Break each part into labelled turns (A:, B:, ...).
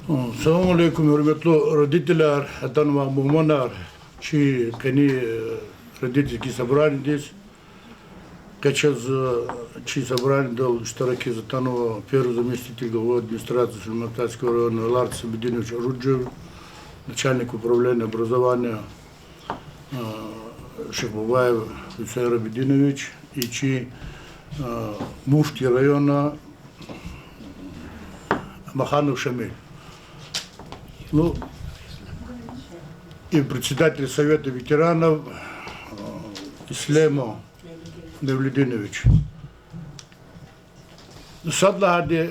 A: Assalamu alaikum, hürmetli родителяр, tanıma muhmanlar, ki keni родительки собрания здесь, качаз чи собрание дал штраки за танова первый заместитель главы администрации Шульматальского района Ларц Бединович Руджев, начальник управления образования Шахбабаев Вицер Бединович и чи муфти района Маханов Шамиль. Ну, и председатель Совета ветеранов Ислема Девлединович. Садлагади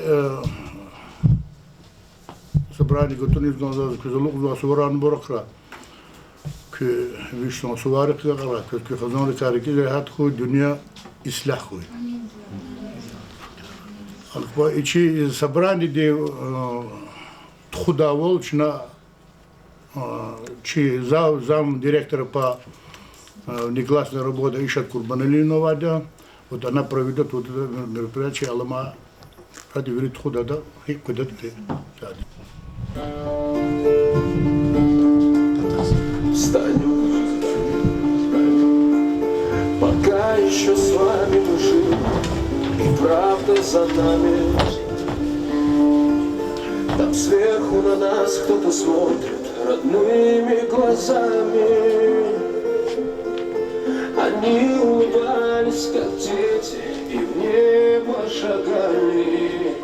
A: собрание готовность назад к залогу за суверен борохра к вишну суварик загара к хазан карики жахат хуй дуния ислах хуй. Алба ичи собрание де Худавол, чи зам директора по негласной работе Ишат Курбаналинова, вот она проведет вот это мероприятие, Алама ради говорит Худада, и куда-то
B: Встанем, пока еще с вами мы живы, и правда за нами. Там сверху на нас кто-то смотрит родными глазами. Они улыбались, как дети, и в небо шагали.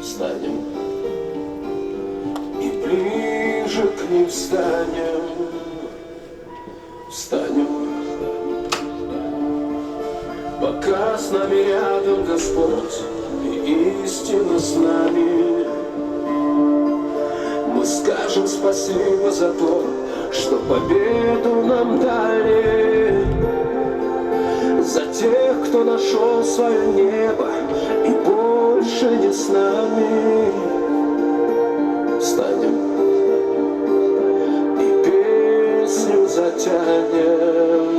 B: Встанем и ближе к ним встанем. Встанем, пока с нами рядом Господь и истина с нами. Мы скажем спасибо за то, что победу нам дали, за тех, кто нашел свое небо и больше не с нами. Встанем и песню затянем.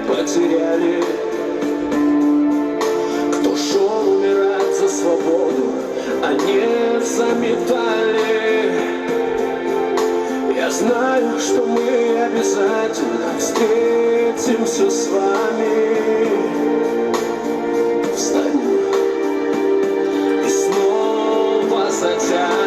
B: Потеряли, кто шел умирать за свободу, а не за медали. Я знаю, что мы обязательно встретимся с вами. Встанем и снова затянем.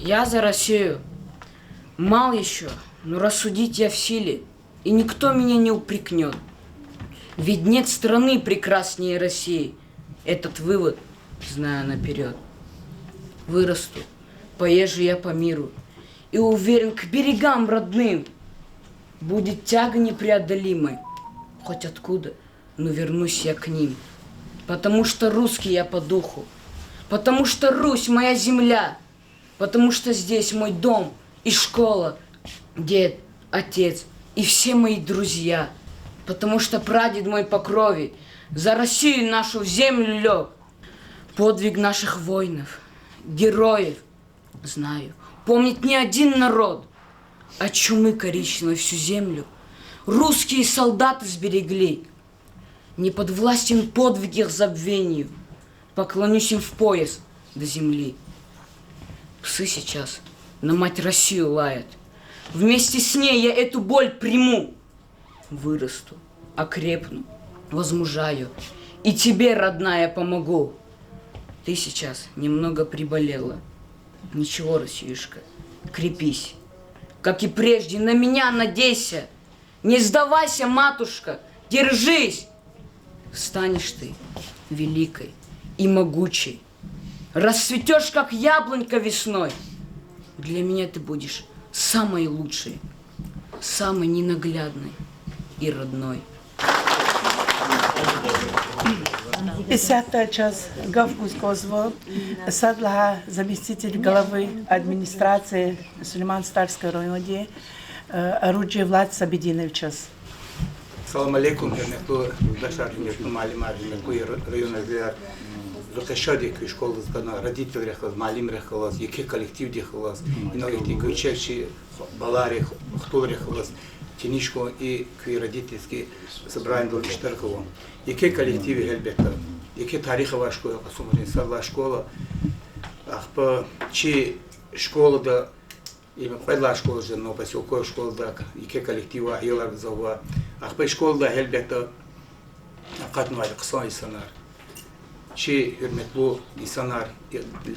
C: Я за Россию. Мал еще, но рассудить я в силе, и никто меня не упрекнет. Ведь нет страны прекраснее России. Этот вывод знаю наперед. Вырасту, поезжу я по миру и уверен, к берегам родным будет тяга непреодолимой. Хоть откуда, но вернусь я к ним. Потому что русский я по духу, потому что Русь моя земля, потому что здесь мой дом и школа, дед, отец и все мои друзья, потому что прадед мой по крови за Россию нашу в землю лег. Подвиг наших воинов, героев, знаю, помнит не один народ. От чумы коричневой всю землю русские солдаты сберегли. Не подвластен подвиг их забвению, поклонюсь им в пояс до земли. Псы сейчас на мать Россию лают. Вместе с ней я эту боль приму. Вырасту, окрепну, возмужаю, и тебе, родная, помогу. Ты сейчас немного приболела. Ничего, Россиюшка, крепись. Как и прежде, на меня надейся. Не сдавайся, матушка, держись. Станешь ты великой и могучей. Расцветешь, как яблонька весной. Для меня ты будешь самой лучшей, самой ненаглядной и родной.
D: 10-та час Гавкузького садла заместитель главы администрации Сулейман-Старской районе орудие Влад Сабединович.
E: Салам алейкум, хернехту башар, хернехту малимар, хернехту районный зияр. Зукашади ки школа згана, родители рехлаз, малим рехлаз, яке коллектив дехлаз, ино яки гучевши балари хтул рехлаз, тенишко и ки родительский собрание дол штарково. Яке коллективе хелбета, яке тарихова школа, посмотрим, садла школа, ахпа чи школа да именно пойла школа же, но поселковая школа да, яке коллектива елар зава, ахпа школа да хелбета, акатнуали ксан исанар. Чи hürmetli insanlar,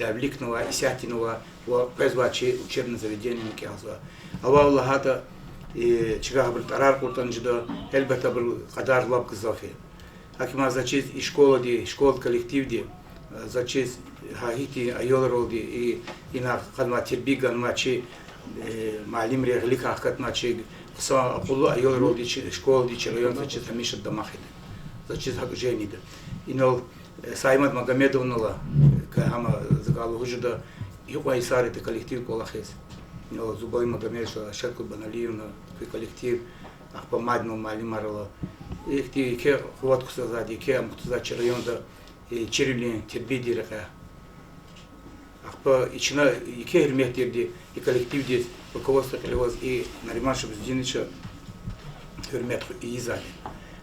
E: lavliknova, isyatinova, ve pezvaçı учебное заведение микязва. Ава Аллаха чига bir tarar kurtancıda elbette bir kadar lab kızafi. Hakima zaçiz şkola di, şkol kolektiv di, zaçiz hahiti ayollar oldu i ina kadma terbigan maçı malim rehlik hakikat maçı kısa akıllı ayollar oldu şkol di çirayon zaçiz hemişe damahid. Zaçiz hak jenide. İnol Саймат Магомедовнала, кама загало хужда, юка исар это коллектив колахес. Но Зубой Магомедовна, Шатку Баналиевна, коллектив, ахпамадну малимарала. Их ти ке хватку сазади, ке амктуза районда черили тербиди река. Ахпа ична ке хирметтерди и коллектив дес руководство Хелевоз и Нариман Шабздинича хирмет и изали.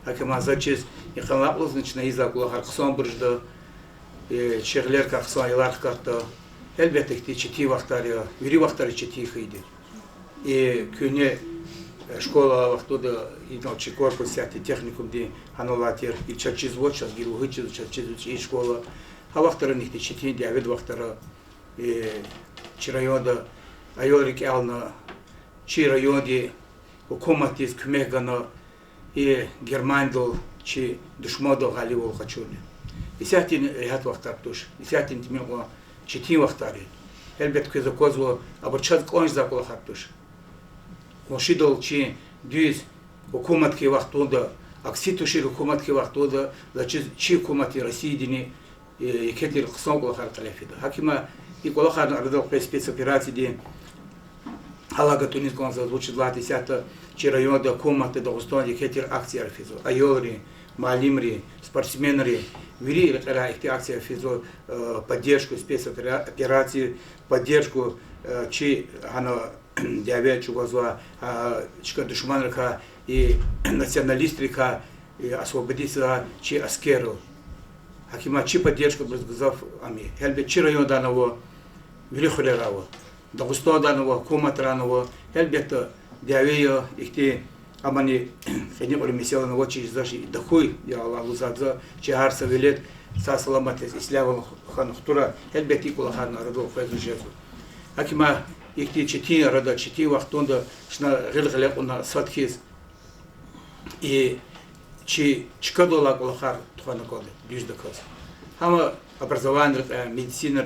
E: Акама зачез и ханлаплыз начина изакула харксон бржда шехлер кахсон илар карта elbette ki çeti vaxtları, veri vaxtları çeti xeydi. Küne şkola vaxtı da inalçı korpus yati texnikum di hanolatir il çerçiz voçaz giru hıçız çerçiz i şkola ha vaxtları nihti çeti di avid vaxtları çirayonda ayorik alna çirayonda hukumatiz kümegana Германдол чи душмодо галивол хачули. Исятин хат вахтар туш. Исятин тимилго чити вахтари. Элбет ке закозло абарчат конж закола хаттуш. Коншидол чи дюз хукуматки вахтунда акситуши хукуматки вахтунда зачи чи хукумати России дини екетир ксонгола хар калефида. Хакима и колахар ардал спецоперации ди Алага Тунис конза звучит 20 чи районда коматы Дагестан екетир акция физо. Айолри, малимри, спортсменри, вери эти акции физо поддержку спецоперации, поддержку чи ана диабет чугазва чика душманрика и националистрика и освободиться чи аскеру. Хакима чи поддержку безгазав ами. Хелбе чи районда наво велихолераво. Дагестанова, Коматранова, elbette diavea ихти амани фени олимисиала на очи заши дахуй я Аллаху задza че har savelet sa salamat islam ханхтура elbette кула хан радо фезу жезу. Акима ихти чети рада чети вахтонда шна гилгылек уна сатхиз и чи чкадола колахар тухана коды дюжда каз. Хама образование медицина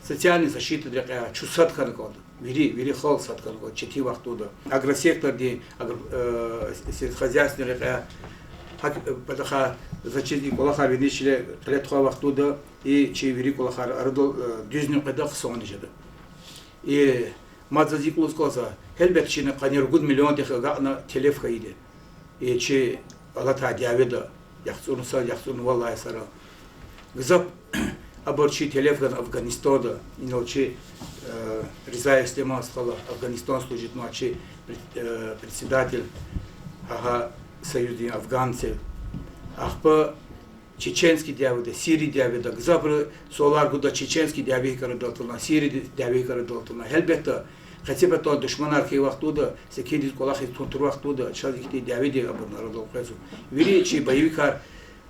E: социальная защита чусат кан коды. Вири хол сат кан коды чети вахтуда. Агросектор ди сельскохозяйственный Патаха зачем колахар винишиле летха вахтуда и чи вири колахар ардол дюжню кадах сонижда. И мадзази кулускоза хелбет чина канер миллион теха на телеф хаиде. И чи алата диаведа яхсун валлай сара. Гзап аборчи телеф Афганистана и ночи Риза Ислема сказала Афганистан служит ночи председатель союза афганцев. Ахпа чеченский диаведа, Сирий диаведа, гзапры солар гуда чеченский диаведа долтуна, Сирий диаведа долтуна. Хелбета хотя бы то душманар ки вахтуда, секидит колахи тунтур вахтуда, шазихти диаведа абор народов казу. Вири чи боевикар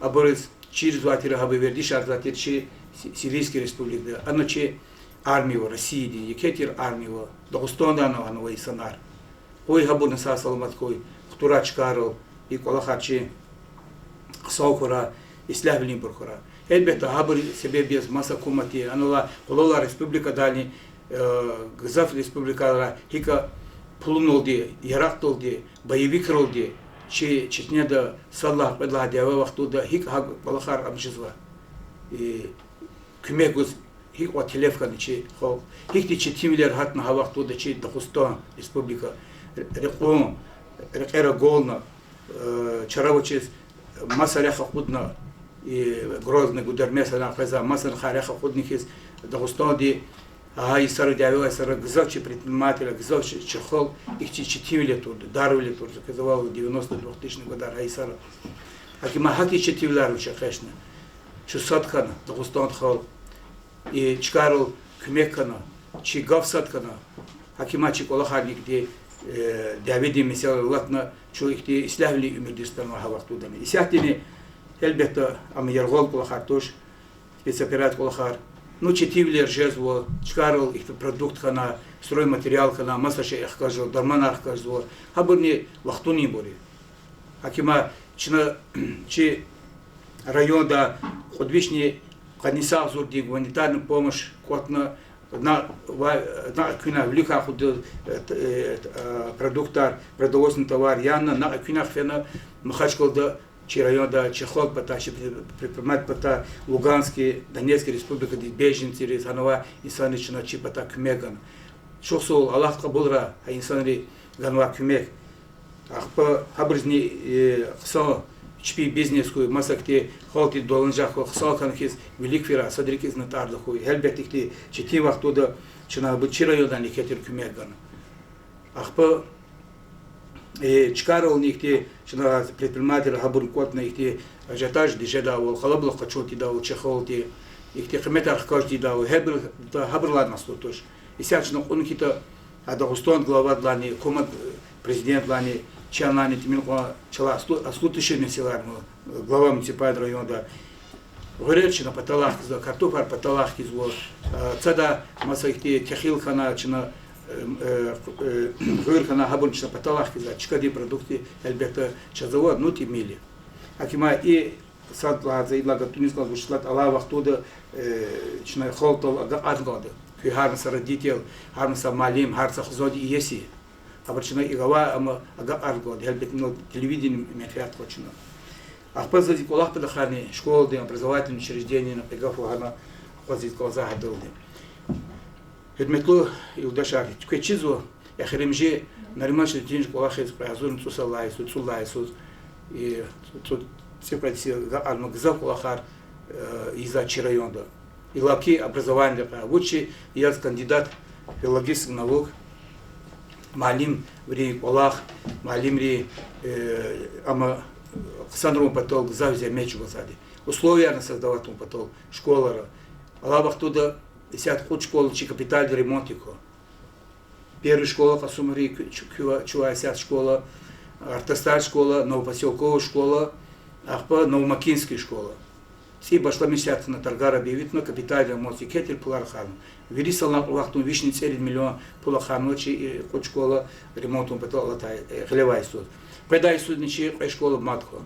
E: аборис через ватира хабы верди шартатир чи Сирийской республики, оно чи армию России, Екатер армию, Дагестана оно санар. Ой хабур наса саламаткой, хтурач карл и колахачи саукора ислам бурхора. Элбета хабур себе без масса кумати, оно колола республика дальний Гзаф республика хика плунолди, ярактолди, боевик ролди, чи чечнеда саллах бедла диава вахтуда хик хаг балахар амжизва. И кумегуз хик ва телефон чи хол хик ти четимилер хатна хавахтуда чи Дагестан республика рекон рекера голна чаравочис масаляха худна и грозный гудермеса на фаза масаляха халяха худникис Дагестан ди и сара диавела сара гзавчи предпринимателя гзавчи чехол их четимиле тут дарвили тут заказывал 92-х годах и сара акима хаки четимилер уча конечно чусаткана Дагестан хол и чкарл кмекана чи гавсаткана акима чи колахарник ди диаведи месел латна чу их ди иславли умедистан хавахтудами и сятини элбета ам яргол колахартуш спецоперат колахар. Ну, четивлер жезво, чкарл их продукт хана, стройматериал хана, масаше их кажу, дарманах кажу, хабурни вахтуни бори. Акима чина чи район да ходвишни каниса зурди гуманитарную помощь котна на кюна влика худ продуктар продовольственный товар яна на кюнах фена махачкол да чи район да чехол пата чи предпринимать пата Луганский, Донецкая республика беженцы из Ханова инсанична чи пата кмеган. Шосол Аллах кабулра а инсанри ганва кмег. Ахпа хабрзни хсо чпи бизнеску масакти холти доланжахо хсалкан хиз великвира садрикиз натардаху хелбетикти чити вахтуда чина бычи райондан ликетер кмеган. Ахпа чкарол нихти чина предприниматель хабур котна ихти ажиотаж дижеда вол халабло качоти да вол чехолти ихти хметар хкажди да вол хабрлад настутуш и сячно ункита Дагестан глава длани команд президент длани чанани тимилко чала аслутышене селарно глава муниципального района горечина паталах за картофар паталах кизво цада масахти техилхана чина гырхана хабунчна паталахки за чкади продукты элбета чазавод нути мили акима и садла за идлага туниско вышлат ала вахтуда чна холтол адгода ки харнса родител харнса малим харса хзоди еси абарчна игава ама адгода элбет но телевидение мефиат хочна ахпазади колах подахани школы образовательные учреждения на пегафу хана хозит коза хадулди Хедметло и удашари. Чкечизо я херемже наримаши тинж колахез празун цусалай цулай сус и тут все проти армагзав колахар из-за района. И лаки образование лучше я кандидат филологических наук малим ври колах малим ри ама Александру потол завзя меч вазади. Условия на создавать потол школа. Алабах туда 10 худ школ чи капиталь ремонтико. Первая школа Хасумари Чуайсят школа, Артасталь школа, Новопоселковая школа, Ахпа Новомакинская школа. Си башла месяц на Таргара бивитно капиталь ремонти кетель пулархан. Вирисал на вахту вишни целый миллион пулархан чи худ школа ремонтом потом латай хлевай суд. Предай судничи школа матко.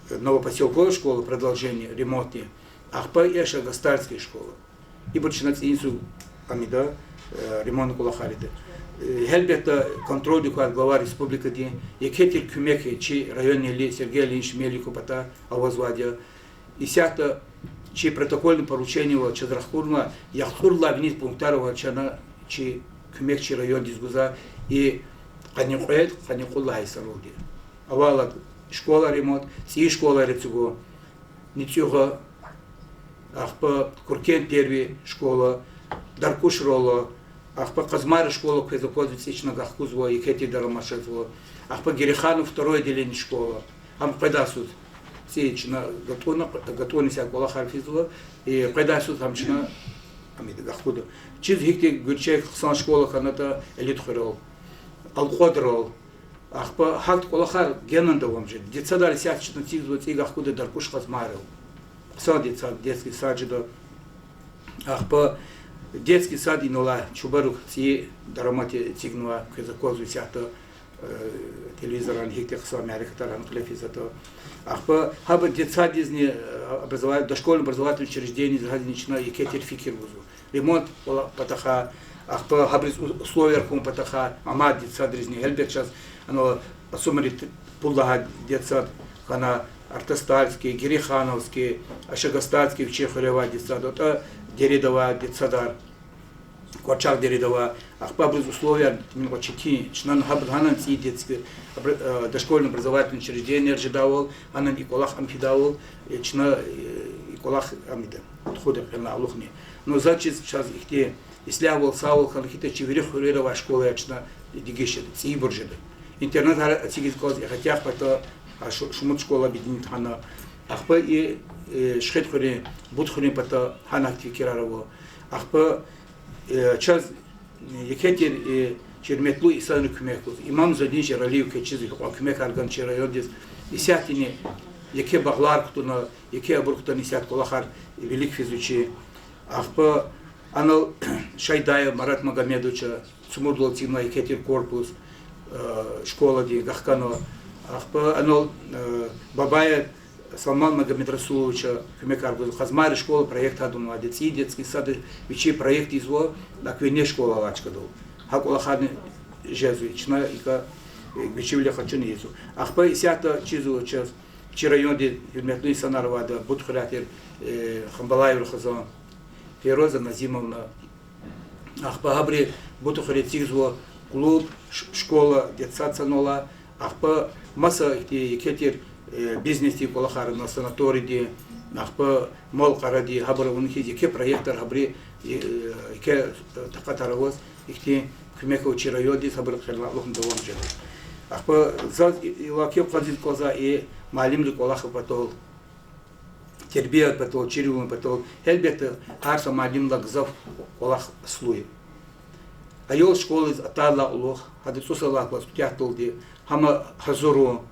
E: новопоселковая школа, продолжение, ремонтные, ахпа еша гастарская школа. И начинается инсу амида, ремонт кулахариды. Хелбета контроль документ глава республики ди, якетер кюмеки, чи районный ли Сергей Ильич Мелику пата авазвадия, и сята, чи протокольное поручение wa Чадрахурма, яхурла вниз пунктарова чана, чи кюмек чи район дизгуза, и каникуэт, каникулла хайсаруди. Авала школа ремонт, си школа рецуго, ничего, ахпа Куркен первый школа, Даркуш рола, ахпа Казмара школа, Квезакозвицична Гахкузва, Екети Дарамашетва, ахпа Герихану второе отделение школа, ам Педасут, сечна готовность кола Харфизова, и Педасут амчна, амида Гахкуда. Чиз хикти Гурчек сан школа ханата элит хорол, Алходрол, ахпа хакт колахар генанда вамжи, детсадар сячна тигзва тигахкуда Даркуш Казмарел. Сад детский сад же, ахпа детский сад и нола чубарух си дарамати тигнуа кызакозу сята телевизоран хиктех с Америка таран клефизато ахпа хаба детсад изни образовательное дошкольное образовательное учреждение загаднична Екетер Фикирвузу ремонт патаха ахпа хабрис условия кум патаха амад детсад изни хелбек сейчас оно сумарит пуллага детсад хана Артастальский, Герихановский, Ашагастальский в Чехорева детсад, это Деридова детсадар, Квачак Деридова, ахпа без условия, минула чеки, чнан хабдханан си детский дошкольное образовательное учреждение ржидавал, анан иколах амфидавал, чна иколах амида, отходы на алухни. Но зачем сейчас их те ислявал савал ханхита Чеверихурова школа чна дигешед, си буржеды. Интернет атигиз коз хотях пото а шумут школа объединит хана ахпа и шхет хори буд хори пата хана активкирарово ахпа час екетер черметлу и сан кумекус имам задин жералив кечиз кумек арган черайодис и сятини еке баглар ктуна еке абурктан сят колахар велик физучи ахпа анал шайдая Марат Магомедовича цумудло тина екетер корпус школа ди гахкано ахпа анал Бабая Салман Магомедрасуловича Кумекаргу Хазмари школа проект адума детский детский сад вечи проект изво на квине школа лачка дол хакулаханы жезуична ика вечивля хочу не изу ахпа сята чизу час чирайонде юрметный санарвада будхратер Хамбалаев Хазан Фероза Назимовна ахпа габри будхратизво клуб школа детсад санола ахпа маса екетер бизнеси колахар на санаторий ди ахпа мол каради хабар унхи еке проекттар хабри еке такатаровоз ихти кумека учирайоди хабар херлахлухн давамжа ахпа зад илаке казит коза и малимли колахов патол тербият патол чирюм патол хелбета арса малимла гзав колах слуи айол школы атала улох хады сусалах класс тяхтолди хама хазуру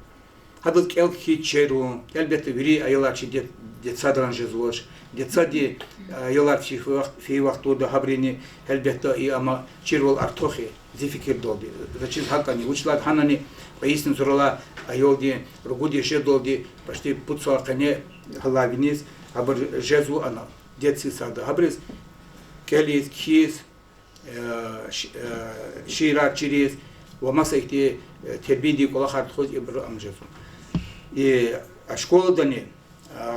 E: хадат келки черу элбете вири аялачи детсадран жезлош детсади аялачи фейвахтуда хабрини элбете и ама чирвол артохи зификир долди зачем хакани учлад ханани пояснен зурала айолди ругуди жедолди почти пуцуакане халавинис абр жезу ана детский сад хабрис келис кис шира чирис вамаса ихти тербиди колахар тхоз ибр амжезу и школа дани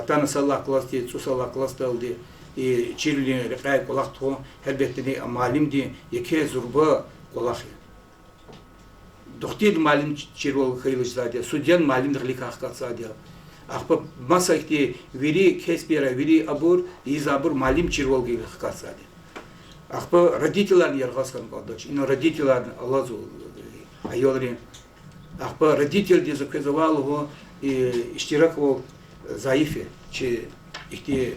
E: тана салла класти цусалла класталди и чирли рекай колахтхо хелбеттени малимди еке зурба колахи дохтир малим чирвол хайлыш задя судьян малим дликах кацадя ахпа маса ихти вири кеспера вири абур и забур малим чирвол гилх кацадя ахпа родителян яргаскан кодоч ино родителян аллазу айолри ахпа родитель де заказывал его и иштираковал заифе че ихти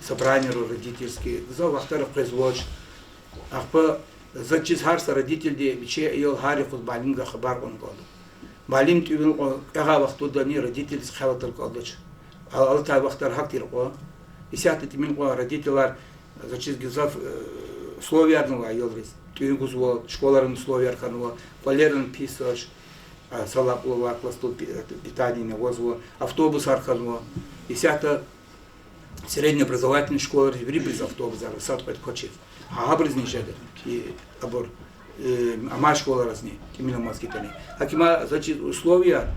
E: собрания родительские за вахтаров производств ахпа за чизхарса родитель де че айол хари худ балинга хабар он году балин тюбин ага вахту дани родитель с хаватал кодоч алта вахтар хактир ко и сяты тимин ко родителар за чизгизав словиярного айолрис тюбин гузво школарын словиярханова полерен писаш салаплова, класту питания не возло, автобус архазмо. И вся среднеобразовательная школа реври без автобуса, сад подкочив. А абрызни жады и абор ама школа разни, именно москитани. Акима значит условия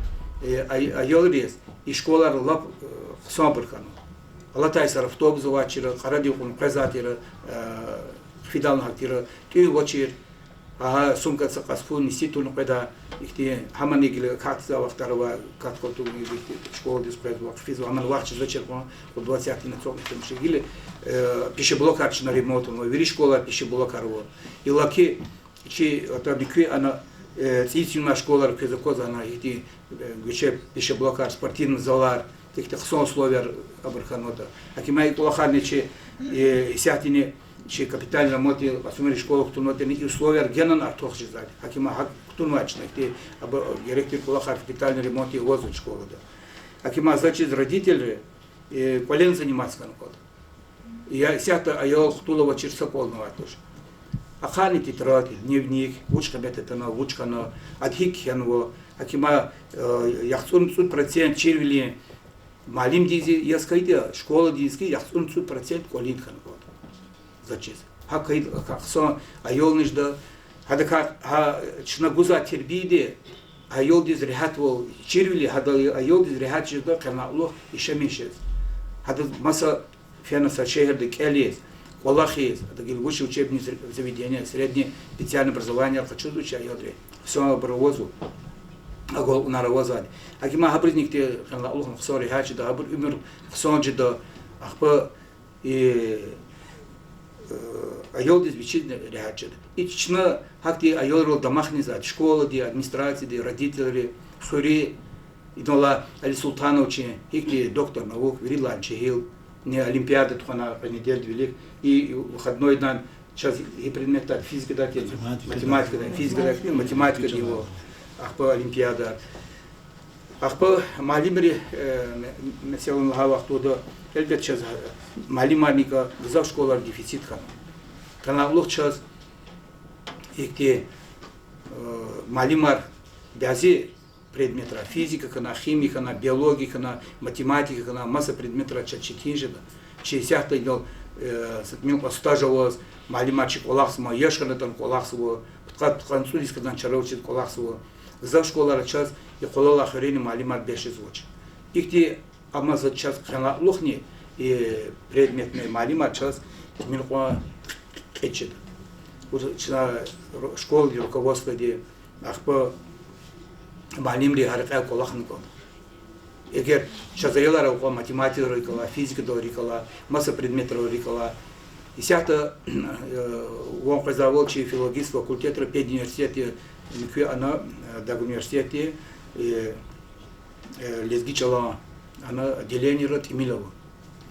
E: айолрез и школа лап собркану. Алатайсар автобус вачира, харадиукун казатира, фидал хактира, ты вачир. А сумка сакасфу ниситу нукеда ихти хаманигил катса вахтарова каткоту школа диспрезу физу аман вахчи зачерпно по 20 на цок шигили пищеблокар на ремонт но вери школа пищеблокарво и лаки чи отобикви она цитина школа кезакоза на ихти гуче пищеблокар спортивный залар ихти хсон условия абрханота акимай плохарни чи сятини че капитальный ремонт в основе школы и условия генон артох жизнь. Акима хак тунвачный, те директор плохо капитальный ремонт и возле школы да. Акима значит родители полен заниматься на код. Я сята аял хтулова черсополного тоже. Ахани тетради, дневник, учка метатана, учка на адхик янво. Акима яхтун 100% червили малим дизи я скайда школа диски яхтун 100% колин хан код. Зачем? Хакаид хаксон айол нижда хадакар ха чнагуза тербиде айол диз рехатвол чирвили хада айол диз рехат жда каналло ишемишез хада маса фенаса шехерде келес валахиз это гилгуши учебные заведения среднее специальное образование хочу учить айодре все образову агол наравазад акима хабризник те каналло хсори хачи да хабр умер сонжда ахпа и айол диз бичидне рехачед. И чна хакти айол рол дамахнизад, школа ди, администрация ди, родители, сури, идола Али Султановичи, хикти доктор наук, вирила чехил, не олимпиада тухана понедель велик, и выходной дан сейчас и предмет физика да, математика да, физика да, математика его, ахпа олимпиада. Ахпа малимри меселун лахавах туда, эльбет сейчас малимарника за школар дефицит хан. Каналлох час ихте малимар бязи предметра физика кана, химия кана, биология кана, математика кана, масса предметра чачитинжеда. 60-та идел сатмил постаживалось малимарчик олахсма, ешкана там олахсво, французский кана чаровчит олахсво. За школар час и холола хрени малимар беши звуч. Ихте ама за час каналлохни и предметный малимар час минхуа кечет. Учна школа и руководство де ахпа малимри харка колахнко. Егер шазаялар около математика рикала, физика до рикала, масса предметов рикала. И сята он казавол чи филологический факультет педуниверситете она да университете лезгичала она отделение род Емелова.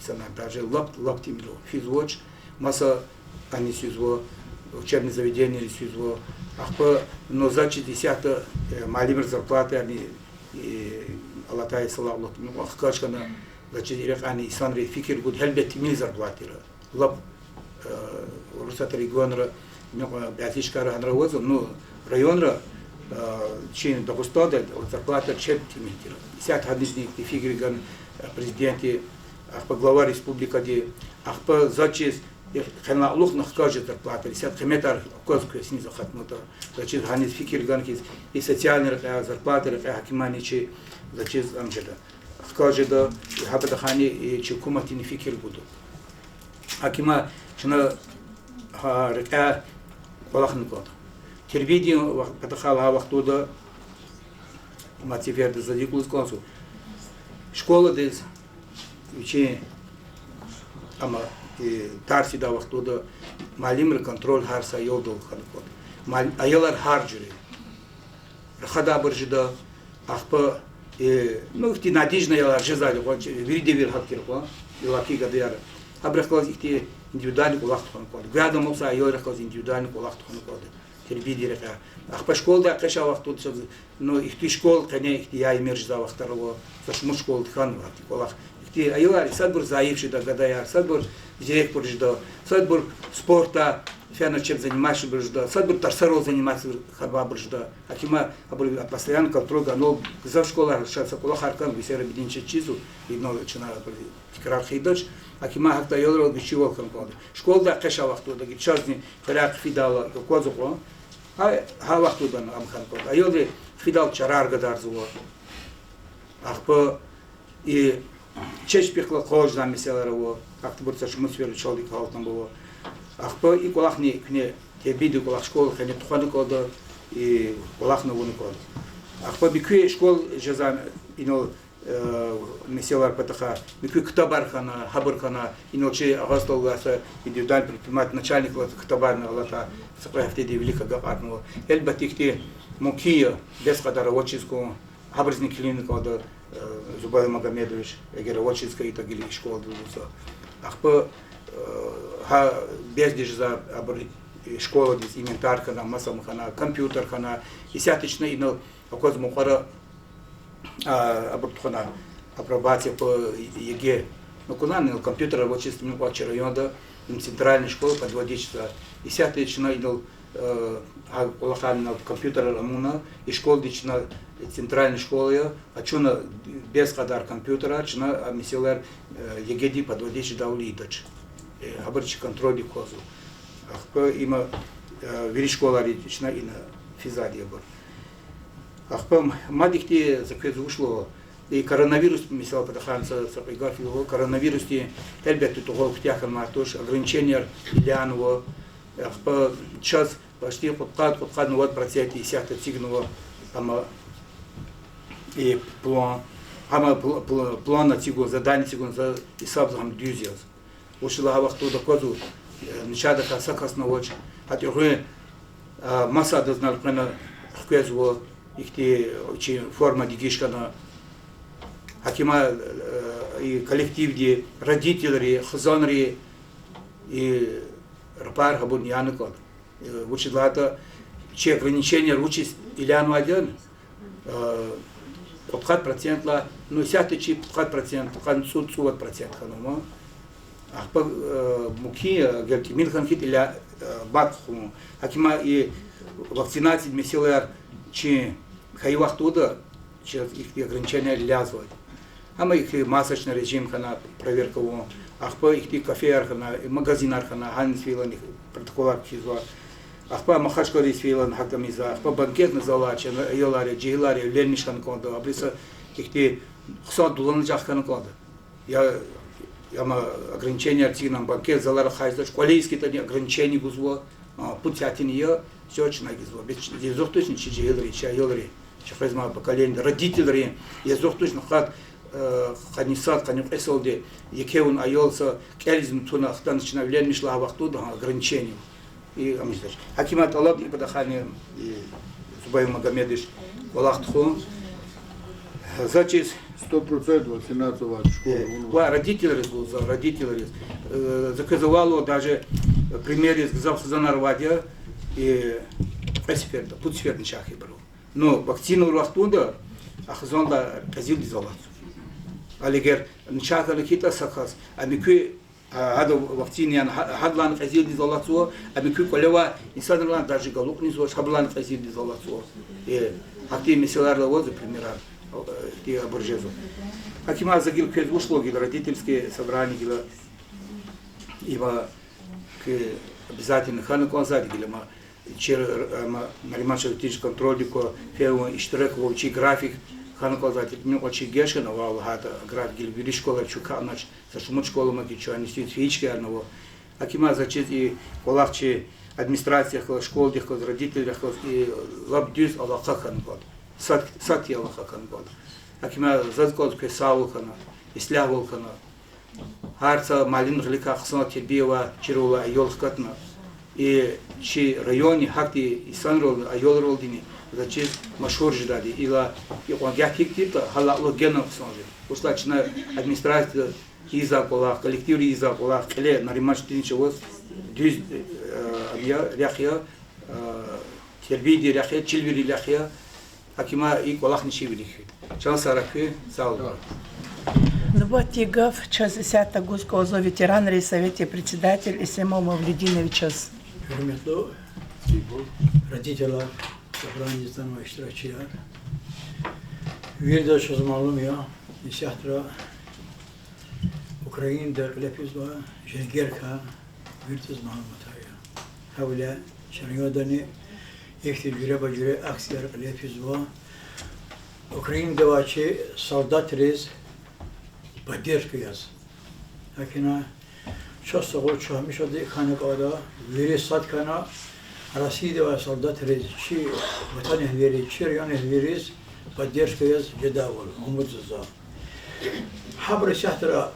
E: Она даже лапти Емелова. Физвоч масса они сюзво учебное заведение сюзво. Ахпа но за 10 малимер зарплаты они Алатай салаллах ну ахкашкана за 4 они санри фикер гуд хелбет мил зарплаты лап Русат регионра ну бятишкара анравозу ну районра чин Дагустада зарплата четмитира. 10 hadisник фигуриган президенте ахпа глава республика де ахпа зачис ханалух нахкажет зарплата 10 кметар козку снизу хатмута зачис ханис фигуриган кис и социальная зарплата хакиманичи зачис амжеда хкажет да хабата хани и чукуматини фикир буду хакима шна река балахнкот тербиди патахала вахтуда матиферды задиклус классу школа дез учи ама тарси да вахтуда малимр контроль харса йодол ханкот мал аялар харжури хада баржида ахпа ну ти надежна ялар жезали вот виридевир хакирко илаки гадяр абрахлаз ихти индивидуальный кулак ханкот гадам олса аялар хаз индивидуальный кулак ханкот тербиди река ахпа школда каша вахтуд но ихти школ кане ихти я имерж за вахтарова сашму школ хан вахти кулак ихти аялар садбур заивши да гадаяр садбур директор жда садбур спорта ферна чем занимаешься брежда, садбур тарсаро заниматься харба брежда, акима постоянно контроль ганол за школа шанса кула харкан бисера бидинче чизу и но чина тикрар хидоч, акима хакта йолро бичивол кан школа да каша вахту да гичазни фарак фидала козуко ха вахту да амхан код айоле фидал чарар гадарзуо ахпа и чеч пихла кож на меселарово как-то будет сашму сверу чолдик халтан было ахпа и кулахни кне те биду кулах школа кне туханы кода и кулахны вуны код ахпа бикwe школ жаза ино меселар патаха бикwe китабар хана хабар хана иначе агастолгаса индивидуальный предприниматель начальник китабарна лата сапрахте де велика гапатного эльбатихте мукия без кадаровочиску хабарзни клиник кода Зубай Магомедович, Эгеровочинская и тагили школа двуса. Ахпа без дежа школа дез инвентарь хана, масса хана, компьютер хана, и сяточно и на окоз мухара абортхана апробация по ЕГЭ. Но куда на компьютер рабочий стимул по района, центральная школа подводичество. И сяточно и на улахана компьютер рамуна и школа дична центральной школы, а чуна без кадар компьютера, чуна мисилер егеди подводить даулидач, хабарчи контроль козу. Ахпа има вери школа речна и на физадия бар. Ахпа мадихти закрез ушло и коронавирус мисал подаханца сапигафило коронавирус ти эльбет тухол птяхан мартуш ограничения ильянова. Ахпа час почти подкат ну вот процент и сяхта тигнуло ама и план на тигу задание тигу за и сабзам дюзиаз. Ушила вахту до козу ничада касакас на воч. А тюрьмы масса дознал прямо хкезво ихти чи форма дигишка на акима и коллектив ди родители хазанри и рапар хабун яныкот. Ушила это че ограничения ручись иляну один. 50%, ну сяты чи 50%, концу 40% ханума. Ахпа муки герти милхан хит иля батху. Акима и вакцинации месилер чи хайвах туда, чи их ограничения лязвать. Ама их масочный режим хана проверка его. Ахпа их кафе хана, магазин хана, ханисвилан протоколар кизва. Ахпа махашкали свилан хактамиза, ахпа банкет назалача, йолари, джихилари, ленишкан конда, абриса ихти хсад дулан жахкан конда. Яма ограничения артигнам банкет залара хайза, школейский то не ограничения гузво, путятини я, все очень нагизво. Без зох точно чи джихилари, чи йолари, чи фрезма поколение, родители, я зох точно хат ханисат, ханюк эсолде, якеун айолса, келизм туна ахтан начинав ленишла вахтуда ограничения. И амиздач. Акимат Аллах и подахани и Зубай Магомедович Валахтху. Значит,
A: 100% вакцинация в школе.
E: Родители заказывало даже пример из Завсазанарвадия и Эсферда, Путсферда Шахи брал. Но вакцину Рахтунда Ахазонда казил дизолацию. Алигер Нчаха Лакита Сахас, Амикви هذا وقتين يعني هذلان قزيل دي زلاتو أبيكو كلوا إنسان لان даже галук не злош хаблан قزيل دي زلاتو حتى مثال لوز примерно те оборжезу акима загил кез ушло гил родительские собрания гил ива к обязательно хану конзад гил ма чер маримача тиж контролико фео иштирак во чи график хану конзад не очень гешен вал хата график гил вери школа чуканач сашмут школа маки чу они стоит фички арного акима зачет и колахчи администрация школ дих родителей и лабдюс аллаха хану код сати аллаха хану код акима задкод писал хана ислявол хана харца малин глика хсана тербиева чирула айолскатна и чи районе хакти исанрол айолролдини зачет машхур ждади ила и он яхтикта халалло генов сонже устачна администрация иза колах коллектив иза колах келе наримаш тинчевос düz ряхия тербиди ряхия чилвири ряхия акима и колах ничивири чан саракы сау.
D: Ну вот Тигов, час 10 Гускозо, ветеран рейсовете, председатель Исема Мавлидиновича
F: Hürmetli radityalar, Sabrancı'dan ve iştirakçılar. Virda çözümlüm ya, nisahtra Ukrayna'da lepizva, jengerka, virtuz malumata ya. Havle, şaniyodani, ihtil güre bacüre, aksiyar lepizva. Ukrayna'da vaçı soldat rez, поддержка яз. Акина çok sağ ol çoğamış oldu kanıkada veri satkana Россия ve soldat rez çi vatan ehveri çiryan ehveriz поддержка яз cedavol umutsuza. Habr şahtıra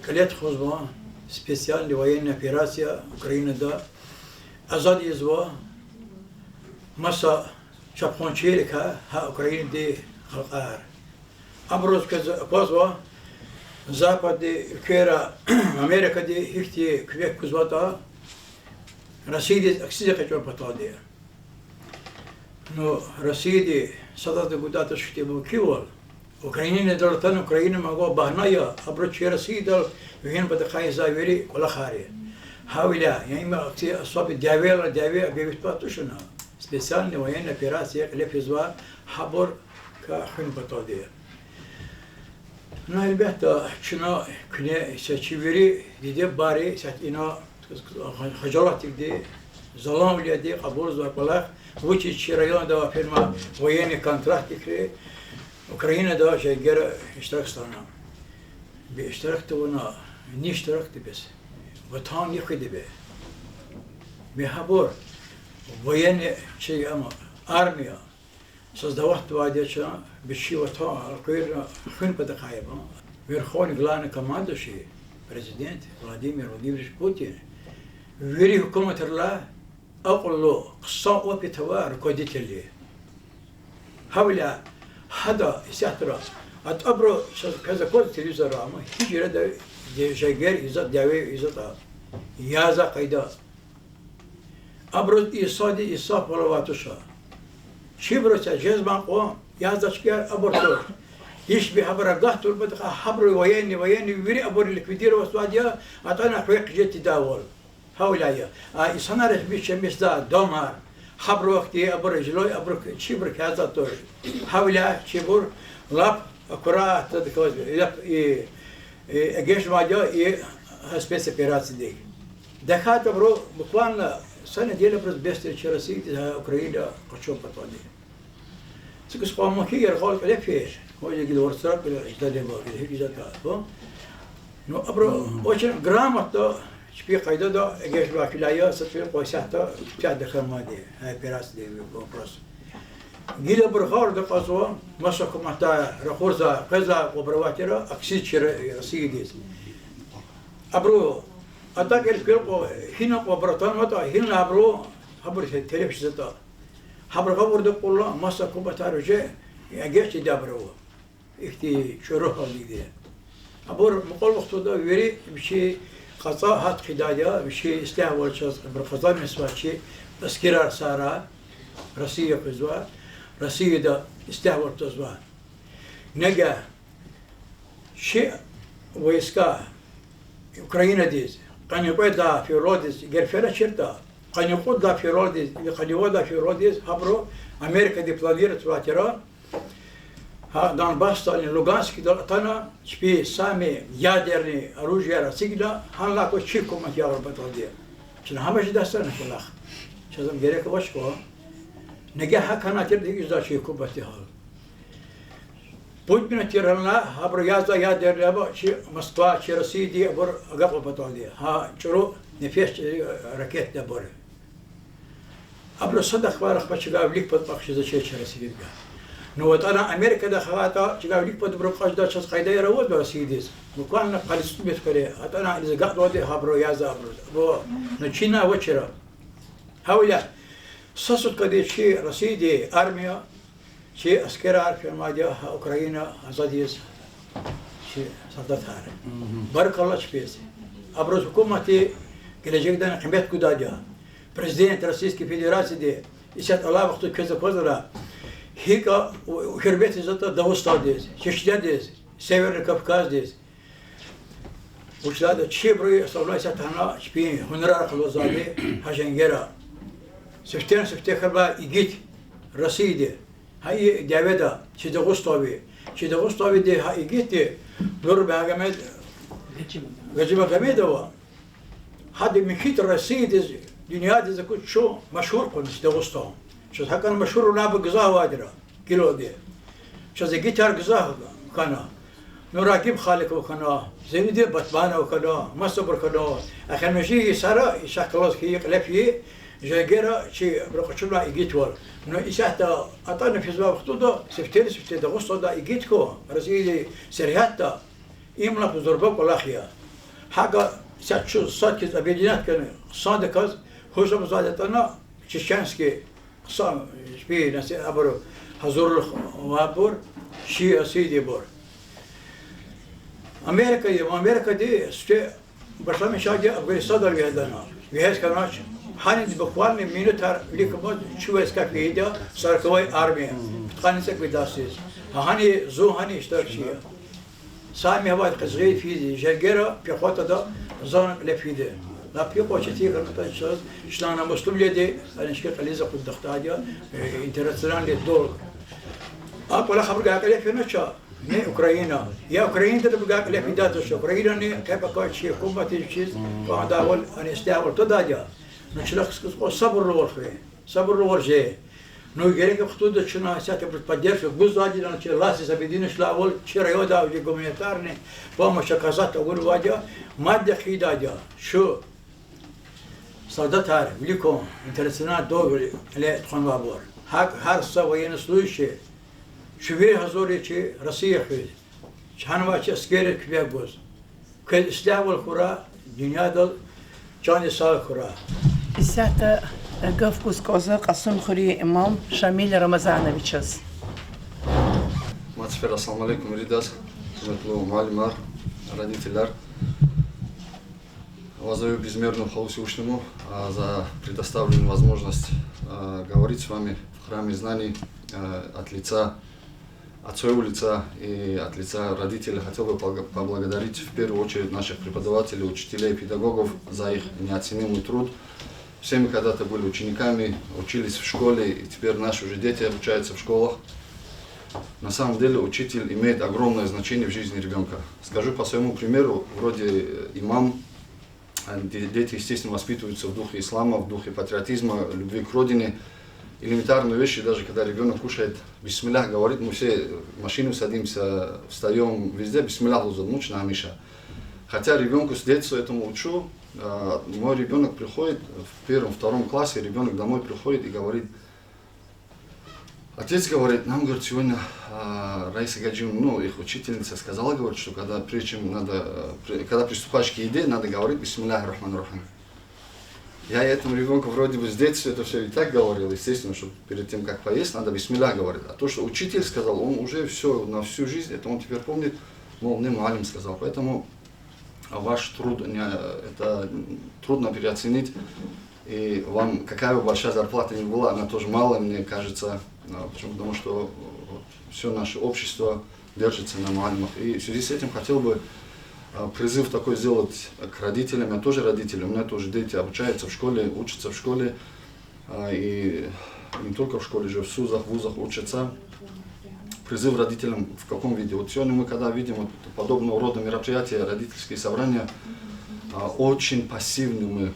F: kalet xozba специальная военная операция Украинада azad yazva masa çapkonçelika ha Ukrayna'da halkar. Amroz kazva Западе, ülkeler, Amerika'da hiçbir küvek kuzvata, Rusya'da aksice kaçıyor patladı. No, Rusya'da sadada gudata şüphe bu kivol. Ukrayna'da dağıtan Ukrayna mago bahnaya, abroçya Rusya'da yeni badakayı zaveri kolahari. Havla, yani ma aksiye asabı davet bebit patuşuna. Spesiyalne военная операция, lepizva habor ka hün patladı. No, elbette, şuna küne seçiveri dedi bari ina hacalat dedi, zalam dedi, kabul zakolak, bu çiçeği rayonda firma военный kontrakt dikri, Ukrayna'da geri iştirak stana. Bir iştirak da ona, ne iştirak da biz, vatan yok idi be. Bir habur, военный ama armiya. Создавать вадяча бешивата алкоир хын подахаева. Верховный главный командующий президент Владимир Владимирович Путин вери хукуматырла أقول قصة وبتوا руководители. Havla hada isyahtira. At abro kaza kod televizyon ama hiç yere de jeger izat deve izata. Yaza kayda. Abro isadi palavatuşa. Şibroça cezban o yazdaşker abortur. Hiçbir haber gahtur bud habru vayeni veri abor likvidir vasvadiya atana hüyek jeti davol. Havlaya. İnsanlar bir şemizda domar. Habru vakti abor jloy abor şibr kazator. Havla şibur lap akura tadıkoz. Geç vadiya spes operasyon değil. Dehat abro bukvalna sana diyelim biraz bestir çaresi Ukrayna kaçıyor patladı. Sıkış kalmak ki yer kalk lefiş. Hoca gidiyor ortak bile işte de var. Hiç güzel bu. No abro oçun gramatta hiçbir kayda da geç vakilaya satıyor koysahta çadır kırmadı. Operasyon değil bu pros. Gile burhar da kazo masa komata rakhurza kaza obravatira aksi çaresi. Abro Atak elkelo hina operatan mata hina abro haber televizyonda haber kaburda kolla masa kubatarıcı geçti dabro ihti şuruh aldı. Abur mukol vaktada veri bir şey kaza hat hidaya bir şey istihval çaz bir kaza mesvaçı askirar sara Rusya kızwa Rusya'da istihval tazwa nega şey vойска Ukrayna'dayız. Kanıkoda Firodis, gerfera çırta. Kanıkoda Firodis, Kanıkoda Firodis, habro Amerika'da planir tuvatira. Ha Donbass'ta, Lugansk'da tana, şpi sami yaderni оружие Rusya'da hanla ko çıkmak yavru batıldı. Şimdi hamıcı dastan kulak. Çözüm gerek başka. Nege hakanatır diye güzel şey kubati hal. Putin tiranla habro yazda yaderni ama Moskva Rusya diye bor agap batıldı. Ha çoro nefes raket de bor. Abro sadak var akbaçıga patmak şize çerçevesi gibi. No vatan Amerika'da havata çıkabilik pod brokajda çaz kayda yaravuz da sidiz. Bu kanla kalistu betkare. Atana izgat vade habro yaza habro. Bu no Çin'a vaçera. Havla sasut kade şey Rusya'da armiya şey askera firmada Ukrayna azadiz şey soldatlar. Barakallah şüphesi. Abro hükümeti gelecekten kıymet kudaca. Prezident Российской Федерации İsmet Allah vakti közü kozura Hika hürmet zata Dağıstan'dayız, Çeşit'teyiz, Sever Kafkas'dayız. учителя чебры оставляйся тана шпи хунра хлозали хаженгера сефтен сефтехарба игит расиде хай дяведа чидагустови де хай игите нур багамед гажиба гамедова حد من كيت الرصيد دنيا دي زكوت شو مشهور كون دغستو شو هكان مشهور ولا بقزاه وادرا كيلو دي شو زي جيتار قزاه كان نراكب خالق وكنا زين دي بطبانه وكنا ما صبر كنا اخر مشي سارا شكلوس كي قلفي جاكيرا شي برقشنا يجيتور نو إشاتا أطانا في زباب خطوطة سفتي دغستو دا يجيتكو رصيد سرياتا إملا بزربك والأخيا حاجة ساتشو ساتكز أبيدينات كان صادقز هوش مزادتنا تشيشانسكي صام شبيه ناس أبرو حضور وابور شي أسيدي بور أمريكا دي ستي برشام شاجي أبغى صدر بهذانا بهذا كناش حالي بقوان مينوتار ليكمود شو اسكا فيدا ساركوي أرمي تقانسك بداسيس هاني زو هاني اشترك شيء سامي هوا قزغي فيدي جاكيرا بيخوتا دا زون لفيدي لا بيخو شتي كركتا شوز شلانا مسلم لدي انا شكي قليزة قد دختاجا انترناسيونال للدول اقول خبر قاك لي في نشا ني اوكراينا يا اوكراينا تبقى قاك لي في داتوش اوكراينا ني كيف كان شي حكومة تشيز وعدا اول انا استاول تداجا نشلخ صبر ورخي صبر ورجي Ну, Герека Хтуда Чуна всякая поддержка, Гузади, Ласи Сабедина шла, вот Чирайода, гуманитарная помощь оказать, Гурвадя, Мадя Хидадя, что солдатар, великом, интернационал договор, лет Хонвабор, Харса военнослужащие, Швей Газоричи, Россия Хид, Чханвача Скерек Вегуз, Кед Слявал Хура, Дюнядал, Чани Сал Хура.
D: Исята Гавкус Коза Касым Хури имам Шамиль Рамазановичас.
G: Матсфер, ассаламу алейкум, Ридас, малимар, родителяр. Воздаю безмерную хвалу Всевышнему за предоставленную возможность говорить с вами в храме знаний от своего лица и от лица родителей. Хотел бы поблагодарить в первую очередь наших преподавателей, учителей, педагогов за их неоценимый труд. Все мы когда-то были учениками, учились в школе, и теперь наши уже дети обучаются в школах. На самом деле учитель имеет огромное значение в жизни ребенка. Скажу по своему примеру, вроде имам, дети, естественно, воспитываются в духе ислама, в духе патриотизма, любви к родине. Элементарные вещи, даже когда ребенок кушает, бисмиллах говорит, мы все в машину садимся, встаем везде, бисмиллах лузадмучна амиша. Хотя ребенку с детства этому учу. Мой ребенок приходит в первом, втором классе, ребенок домой приходит и говорит, отец говорит, нам, говорит, сегодня Раиса Гаджиевна, их учительница сказала, говорит, что когда приступаешь к еде, надо говорить бисмиллах рахман рахим. Я этому ребенку вроде бы с детства это все и так говорил, естественно, что перед тем, как поесть, надо бисмиллах говорить. А то, что учитель сказал, он уже все, на всю жизнь, это он теперь помнит, мол, не муалим сказал. Поэтому ваш труд, это трудно переоценить, и вам, какая бы большая зарплата ни была, она тоже мало, мне кажется, потому что все наше общество держится на муалимах. И в связи с этим хотел бы призыв такой сделать к родителям, я тоже родитель, у меня тоже дети обучаются в школе, учатся в школе, и не только в школе, же в СУЗах, вузах учатся. Призыв родителям в каком виде? Вот сегодня мы, когда видим вот подобного рода мероприятия, родительские собрания, очень пассивны мы.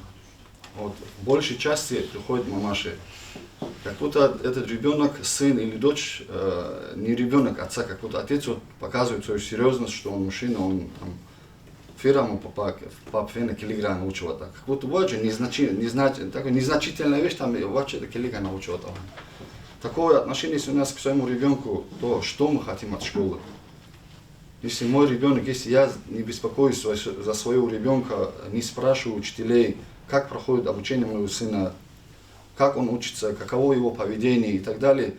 G: Вот, в большей части приходят мамаши. Как будто этот ребенок, сын или дочь, не ребенок отца, как будто отец вот показывает свою серьезность, что он мужчина, он там, фирму по килограмм научил так. Как будто вообще незначительная вещь, там вообще килограмм научил так. Такое отношение, если у нас к своему ребенку, то что мы хотим от школы? Если мой ребенок, если я не беспокоюсь за своего ребенка, не спрашиваю учителей, как проходит обучение моего сына, как он учится, каково его поведение и так далее.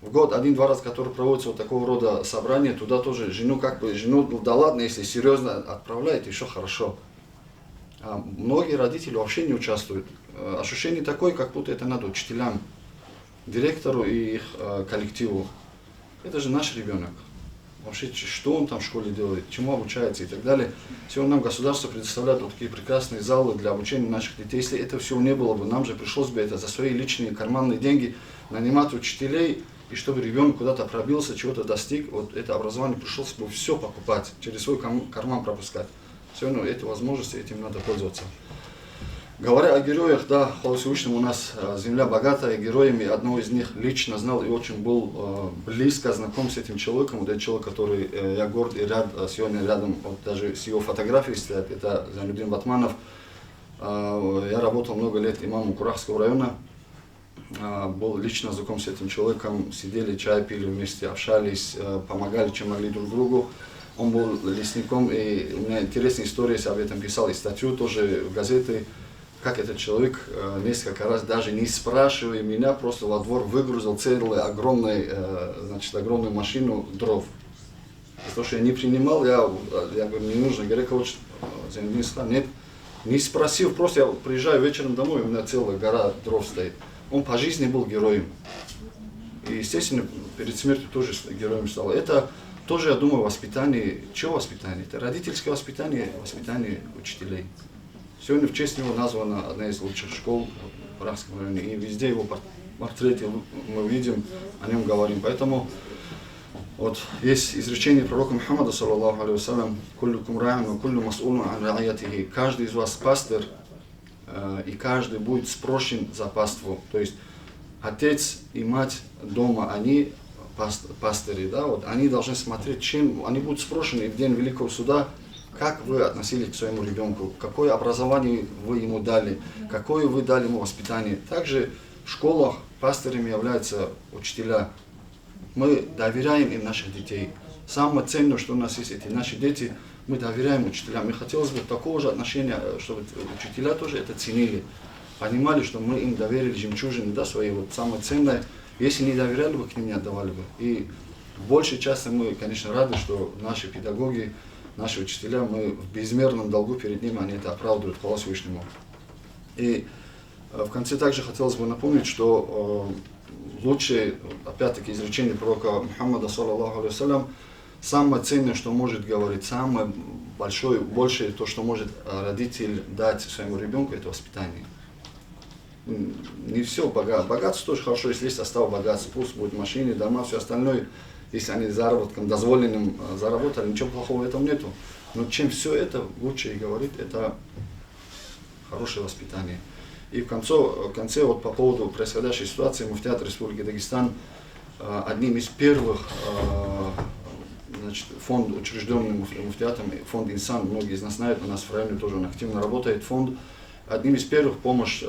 G: В год один-два раза, который проводится вот такого рода собрания, туда тоже жену, да ладно, если серьезно отправляет, еще хорошо. А многие родители вообще не участвуют. Ощущение такое, как будто это надо учителям, директору и их коллективу. Это же наш ребенок. вообще, что он там в школе делает, чему обучается и так далее. Сегодня нам государство предоставляет вот такие прекрасные залы для обучения наших детей. Если это всего не было бы, нам же пришлось бы это за свои личные карманные деньги нанимать учителей, и чтобы ребенок куда-то пробился, чего-то достиг, вот это образование пришлось бы все покупать, через свой карман пропускать. Сегодня эти возможности, этим надо пользоваться. Говоря о героях, да, хвала Всевышнему, у нас земля богатая героями. Одного из них лично знал и очень был близко знаком с этим человеком. Вот этот человек, который я горд и рад сегодня рядом, вот даже с его фотографией стоят, это Зайнуддин Батманов. Я работал много лет имамом Курахского района. Был лично знаком с этим человеком, сидели, чай пили вместе, общались, помогали, чем могли друг другу. Он был лесником, и у меня интересная история, я об этом писал и статью тоже в газеты, как этот человек несколько раз, даже не спрашивая меня, просто во двор выгрузил целую огромную машину дров. То, что я не принимал, я говорю, не нужно, Герей Калыч, Зайнуддин сказал, нет, не спросил, просто я приезжаю вечером домой, у меня целая гора дров стоит. Он по жизни был героем. И, естественно, перед смертью тоже героем стал. Это тоже, я думаю, воспитание. Чего воспитание? Это родительское воспитание, воспитание учителей. Сегодня в честь него названа одна из лучших школ в Курахском районе. И везде его портреты мы видим, о нем говорим. Поэтому вот есть изречение пророка Мухаммада, саллаллаху алейхи вассалям, «Куллюкум ра'ин ва куллю мас'улун ан ра'иятихи». Каждый из вас пастырь, и каждый будет спрошен за паству. То есть отец и мать дома, они пастыри, да, вот, они должны смотреть, чем они будут спрошены в день Великого Суда, как вы относились к своему ребенку, какое образование вы ему дали, какое вы дали ему воспитание. Также в школах пастырями являются учителя. Мы доверяем им наших детей. Самое ценное, что у нас есть, эти наши дети, мы доверяем учителям. И хотелось бы такого же отношения, чтобы учителя тоже это ценили. Понимали, что мы им доверили жемчужины, да, свои, вот самое ценное. Если не доверяли бы, к ним не отдавали бы. И в большей части мы, конечно, рады, что наши педагоги, наши учителя, мы в безмерном долгу перед ними, они это оправдывают, хвала Всевышнему. И в конце также хотелось бы напомнить, что лучшее, опять-таки, изречение пророка Мухаммада, саллаллаху алейхи вассалям, самое ценное, что может говорить, самое большее, то, что может родитель дать своему ребенку, это воспитание. Не все богатство тоже хорошо, если есть состав богатства, пусть будет машины, дома, все остальное, если они заработком дозволенным заработали, ничего плохого в этом нету. Но чем все это лучше и говорит, это хорошее воспитание. И в конце вот по поводу происходящей ситуации, Муфтиат Республики Дагестан одним из первых фонд, учрежденный муфтиатом, фонд «Инсан», многие из нас знают, у нас в районе тоже он активно работает, фонд. Одним из первых помощь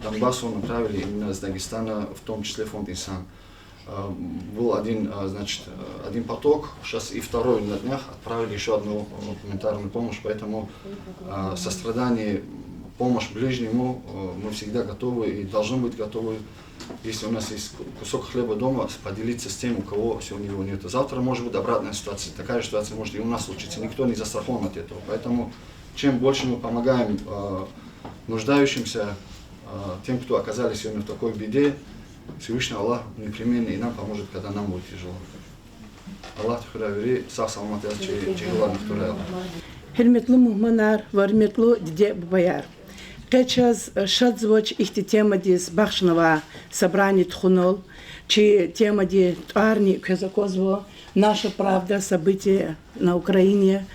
G: Донбассу направили именно из Дагестана, в том числе фонд «Инсан». Был один поток, сейчас и второй на днях отправили еще одну гуманитарную помощь, поэтому сострадание, помощь ближнему мы всегда готовы и должны быть готовы. Если у нас есть кусок хлеба дома, поделиться с тем, у кого сегодня его нет. Завтра может быть обратная ситуация, такая ситуация может и у нас случиться, никто не застрахован от этого. Поэтому чем больше мы помогаем нуждающимся, тем, кто оказались сегодня в такой беде, Всевышний Аллах непременно и нам поможет, когда нам будет тяжело. Аллах тихуравери, сах саламат язчи, чигулар нахтурая.
D: Hürmetli muhmanar, hürmetli dide babayar. Сейчас шадзвоч ихти тема дис бахшного собрания тхунол, чи тема ди арни козаково, наша правда, события на Украине.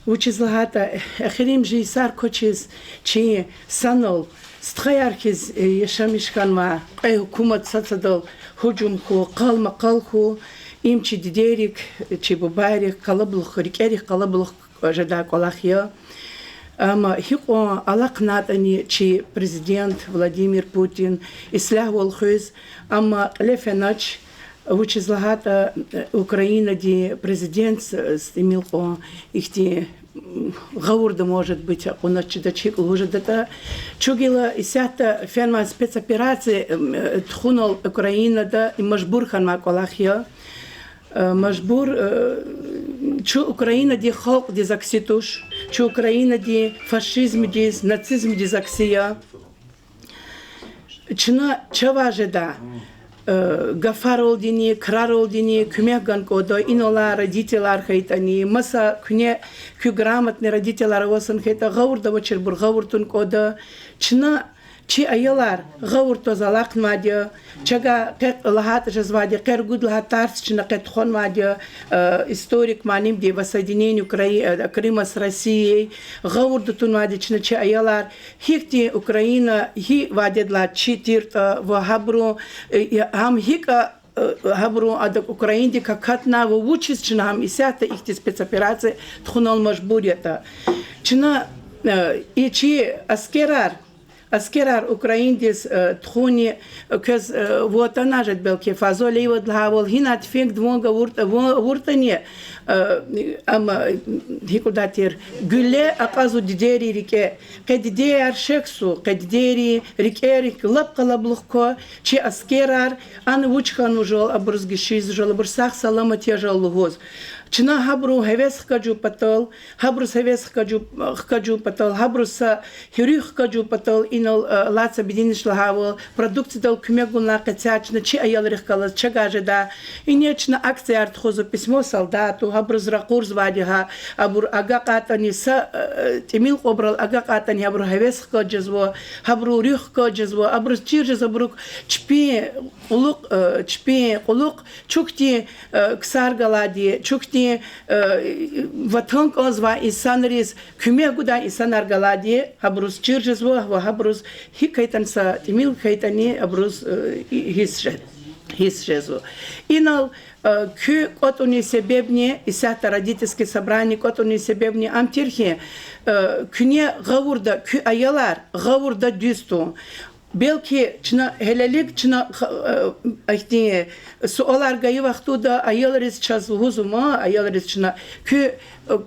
D: Учизлагата хрим же сар кочиз, чи санол, стхаярхиз ешамишканма, хукумат сацадал худжумху, калма калху, им чи дидерик, чи бубарик, калаблух, рикерих калаблух жада колахия. Хико алакнатани, чи президент Владимир Путин, ислях волхыз, ама лефенач, учизлагата Украина, ди президент стимилко, ихти гаурда может быть, он чидачик уже дата. Чугила исята ферма спецоперации тхунул Украина да и Машбур ханма колахия. Машбур чу Украина ди халк ди закситуш, чу Украина ди фашизм ди нацизм ди заксия. Чна чава жеда. гафар олдини, крар олдини, кумеган кодо, инола родителар хайтани, маса куне грамотный родителар осан хайта, гаурда вачербур гауртун кода, чина чи аялар гаур тозалак мадя, чага кет лахат жазвадя, кергуд лахат тарс, чина кет хон мадя, историк маним де воссоединению Крыма с Россией, гаур дутун мадя, чина чи аялар, хикти Украина, хи вадедла чи тирта, вахабру, хам хика Хабру адак Украинде как хатна в участь чинам и сята их те спецоперации тхунал мажбурията. Чина и чи аскерар Украиндес тхуни кез вот она же белки фазоли и вот лавол хинат финг двонга вуртане ам хикудатир гуле аказу дидери рике кедидери аршексу кедидери рикерик лапкалаблухко чи аскерар ан вучхан ужол абрузгишиз жол бурсах салама тяжал лугоз чина хабру хевес хкаджу патал хабрус хевес хкаджу патал хабруса хирих хкаджу патал инал лаца бидиниш лагавол продукция дал кумегуна кацячна чи аялрих калас чагаже да и нечна акция артхозу письмо солдату хабрус ракур звадига абур агакатани са тимил обрал агакатани абур хевес хкаджзво хабру рих хкаджзво абрус чиржз абрук чпи улук чукти ксаргалади чукти ватон озва исанрис кумегуда исанар галади хабрус чиржзво хабрус хикайтанса тимил хайтани абрус хисжезво инал кю котуни себебни исата родительские собрания котуни себебни амтирхи кюне гавурда кю аялар гавурда дюсту белки чна хелелик чна ахти суалар гай вахтуда аялрис час гузума аялрис чна кю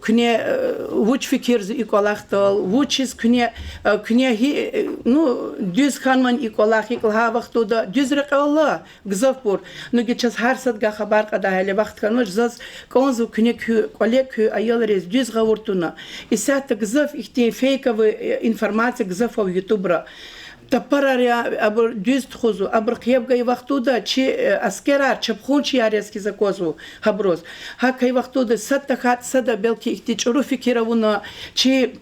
D: кне вуч фикирз иколахтал вучис кне ну düz ханман иколах иколха вахтуда düz рекалла гзавпур ну гечас харсат га хабар када хеле вахт канош зас конзу кне кю колек аялрис düz гавуртуна исат гзав ихти фейковые информация гзав в ютубра тапараря абр düz тхозу абр кебгай вахтуда чи аскерар чапхунчи ярески закозу хаброз хакай вахтуда саттахат сада белки ихти чуру фикиравуна чи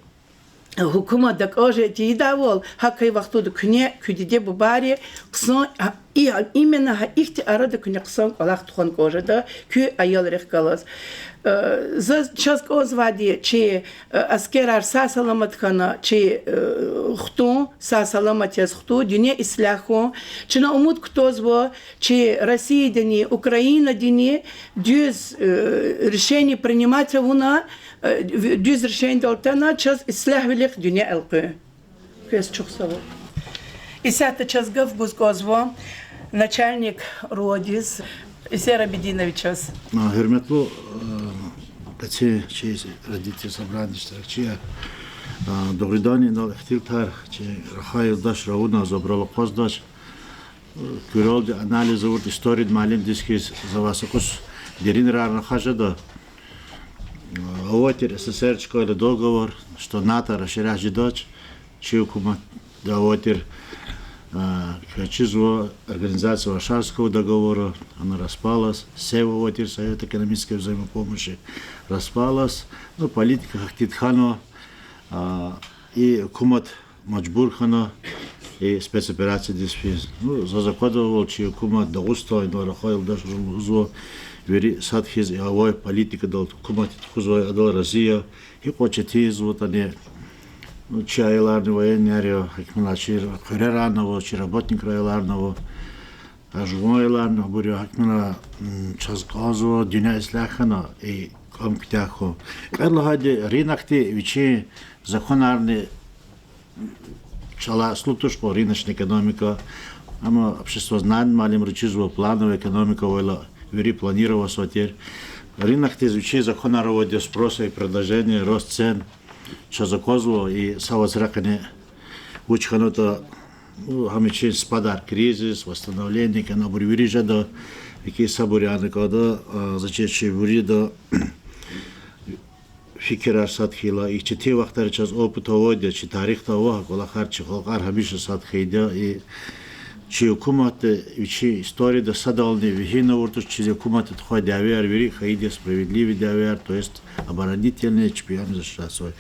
D: хукума дакоже ти давол хакай вахтуда кне кюдиде бубари ксон и именно ихти арада кне ксон алах тхон кожада кю аял рехкалас за час козвади чи аскерар сасаламатхана чи хту сасаламатяс хту дюне исляху чина умут ктозво чи Россия дени Украина дени дюз решение принимать вуна дюз решение долтана час ислях велик дюне алкы кес чухсаво исята час гав гузгозво начальник родис Исера Бединовичас.
A: Hürmetli kaçı raditi sabranişler çi doğrudan inal ihtiltar çi rahayı daş rauna zobrala pozdaş küroldi analiz vurt истории malin diskis завасакус дерин рарна хажада Авотир СССР школе договор что НАТО расширяет дочь чи хукумат давотир Чизво организация Варшавского договора, она распалась, Севовотир, Совет экономической взаимопомощи, распалась, ну, политика Хактитхано и Кумат Маджбурхано и спецоперация Диспиз. Ну, за закладывал, че Кумат Дагуста, и Норахойл даже Румузо, вери Садхиз и Авой, политика дал Кумат Хузой, Адал Разия, и Почетиз, вот они, чи айларны военнер, хакмина хөрераново, чи работник айларного, ажмойларны бурю хакмина чазказо dünya ислахана и комптяхо. Карлахади рынокти вичи законарны чала слутушко рыночная экономика, ама общество знает малим рычизво плановая экономика войла вери планировала сотер. Рынокти вичи законарово спроса и предложения, рост цен. Чазакозло и савазракане учханота хамичин спадар кризис восстановление кана бурвирижа до какие сабуряны когда зачечи буридо фикера садхила и чти вахтар час опыт оводя чи тарих того кола харчи холкар хамиша садхида и
H: чи hukumatı içi историяда садалны вихина уртуш чи hukumatı тхой давер вери хайде справедливый давер, то есть оборонительный чемпион защищать.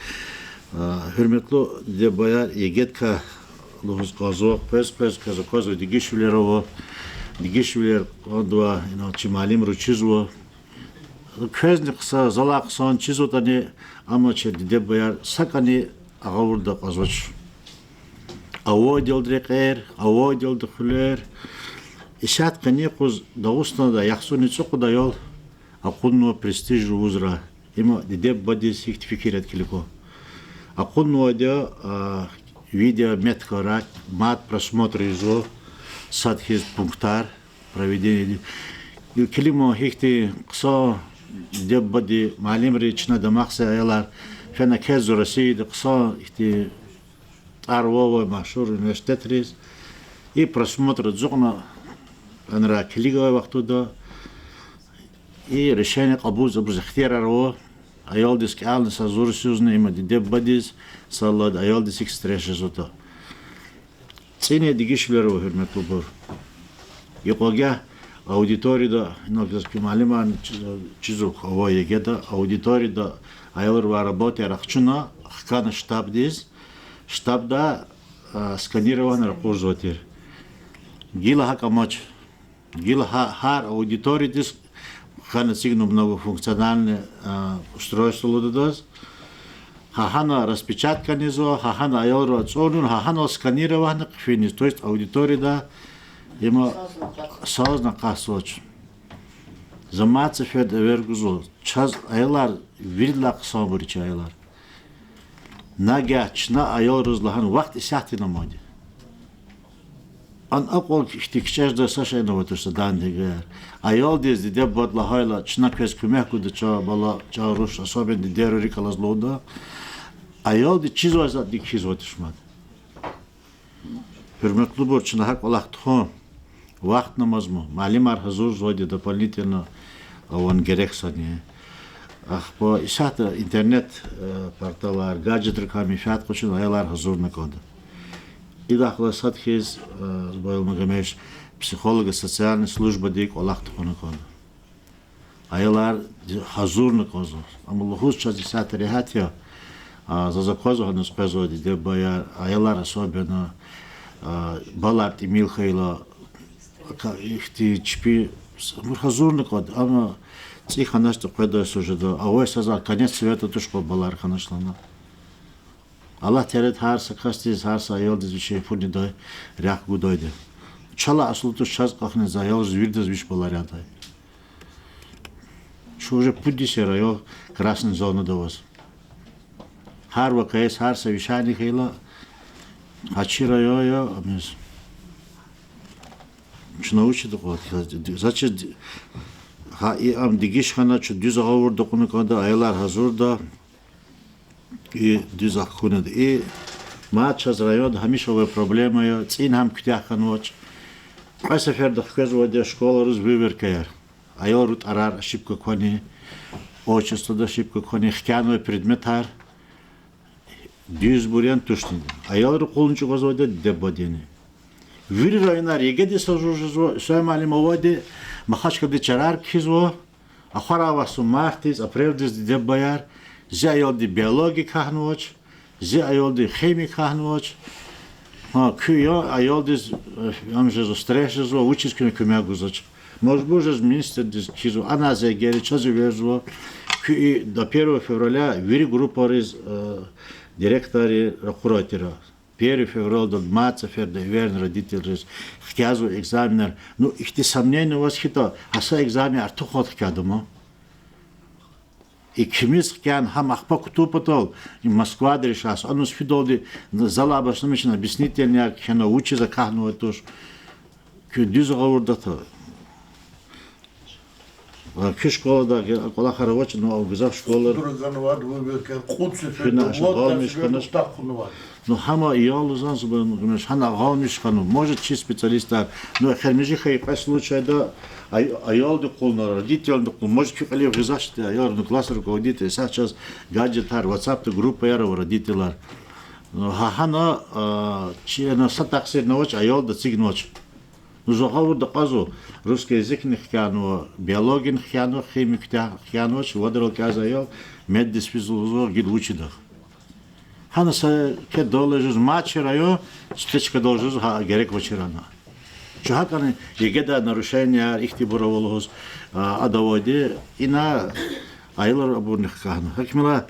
H: Hürmetli de bayar yegetka luz qazok pes kazo digishvlerovo digishvler qodwa inachi malim ruchizwo kvezny qsa zalaq son chizotani ama che de bayar sakani agavurda qazoch avodil dreqer avodil dkhler ishat qani quz dagustan da yaxsuni tsuqda yol aqulno prestij uzra ima de body certificate kiliko aqulno de видео меткора мат просмотр изо садхиз пунктар проведение климо хихти қсо деббади малим речна дамахса аялар фена кезу расид қсо ихти тарвово машур университет рис и просмотр зугна анра клиговой вақтуда и решение қабул забуз ихтияраро ayol disk alni sazur sözünü imadi debbadiz sallad ayol disik streşiz oto. Цене дигишвлеру hürmetli bor. Yoqoga auditoriyada noktaski ma'lumot chizuk havoyega auditoriyada ayollar va работа рахчуна хкана штабдиz штабда сканирован рапорзотер. Гила хакамач гила хар аудиторидис хана сигну многофункциональное устройство лудодос, хахана распечатка низо, хахана айолро цонун, хахана сканирование кфинис, то есть аудитория има созна касоч. Замаца фед вергузо, час айлар вирлак соборич айлар. Нагачна айолрозлахан вакт исяхти намоди. An akol ihtikçer de saşa inovatorsa dandiger. Ayol dizdi de badla hayla çna kes kümek kudu ça bala ça ruş asaben de derori kalazloda. Ayol de çizvazat dik çizvatışmad. Hürmetli borçuna hak olaqtı. Vaqt namaz mı? Malimar hazır zodi дополнительно он gereksani. По исата интернет порталар гаджетлер камифат кучун aylar hazır ne kodu. Идахла садхиз бойлмагамеш психолога социальная служба дик олахты конакон. Aylar hazır ne kozu. Ama luhuz çazisat rehatya за заказу hanız пезоди de bayar aylar особенно баларт и Михаила ихти чпи hazır ne kod. Ama циханашты койдойсу жада. А ой саза конец света тушко балар ханашлана. Allah teret har sakastis har sayol diz şey funi doy rak gudoyde. Çala aslı tu şaz qaqne zayol zvirdes viş bolarada. Şu уже пудисе район красный зона довоз. Har vakayes har savishani khila хачира yo амис. Чнаучи докот. Зачем ha и am digish khana çu düz ağır dokunu kada aylar hazırda и düz akkuned и maçaz rayon hamisha ve problema yo цин ham kütahkanoç ay seferde khkezvode şkolarız vyverkayer ayorut arar ошибка koni отчествода ошибка koni khkano предметар düz buryan tuştun ayor qolunçu gozode debodeni vir rayonlar yegede sojuzvo sömalim ovode mahachkade charar khizvo ахаравасу мартис апрелдис дебаяр зи айолди биологи кахноч зи айолди хими кахноч күйо айолдис амжезо стрешезо учискине кумягузоч можбужез министр дис кизо аназе гери чази вержо күй до 1 февраля вири группариз директори куратора 1 февраля до 20 февраля верн родитель хтязу экзаменер ну ихти сомнения восхито аса экзамен артухот хкадымо ikimiz kan ham ахпа кутупатол и Москва решас он успидолди зала башламышна объяснительная кена учи за кахну этош ки düz гавурдата ки школада кола харавач но гзав школар
A: Турганвад выберка худсы
H: но хама иолузан зубан хана гаумиш хану может чи специалистар но хермижи хай по случаю да ayol de qolnar родитель de qol может кихали гзаште ayol de класс руководитель сейчас гаджетар WhatsApp de группа яра родителар но хана чи на сатаксер ноч ayol de цигноч Ну, заговор да казу, русский язык не хкяну, биология не хкяну, химик хкяну, водорол казаел, мед диспизузо гид учидах. Хана са ке долежуз мачераю, стечка долежуз герек вачерана. Чухаканы егеда нарушения ихтибуроволуз адаводи ина айлар абурних кахну. Хакмила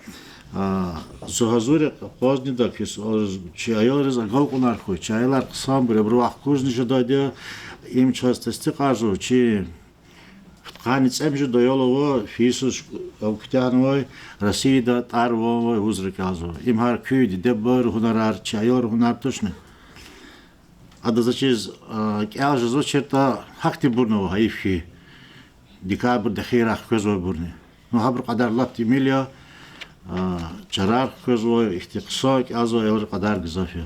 H: зогазуре позднида кис чи айлар за галкунар хуй, чи айлар сам бребруах кужни жададе им частости кажу, чи Ханец эмжи доёлово фисус октяновой России да тарвовой узрыказу. Им хар кюди деббер хунарар чайор хунар точно. А да зачез кял же зочерта хакти бурного хаифи декабрь дахирах көзой бурни. Ну хабр кадар лапти милия чарар көзой ихтиқсой азо элр кадар гзафи.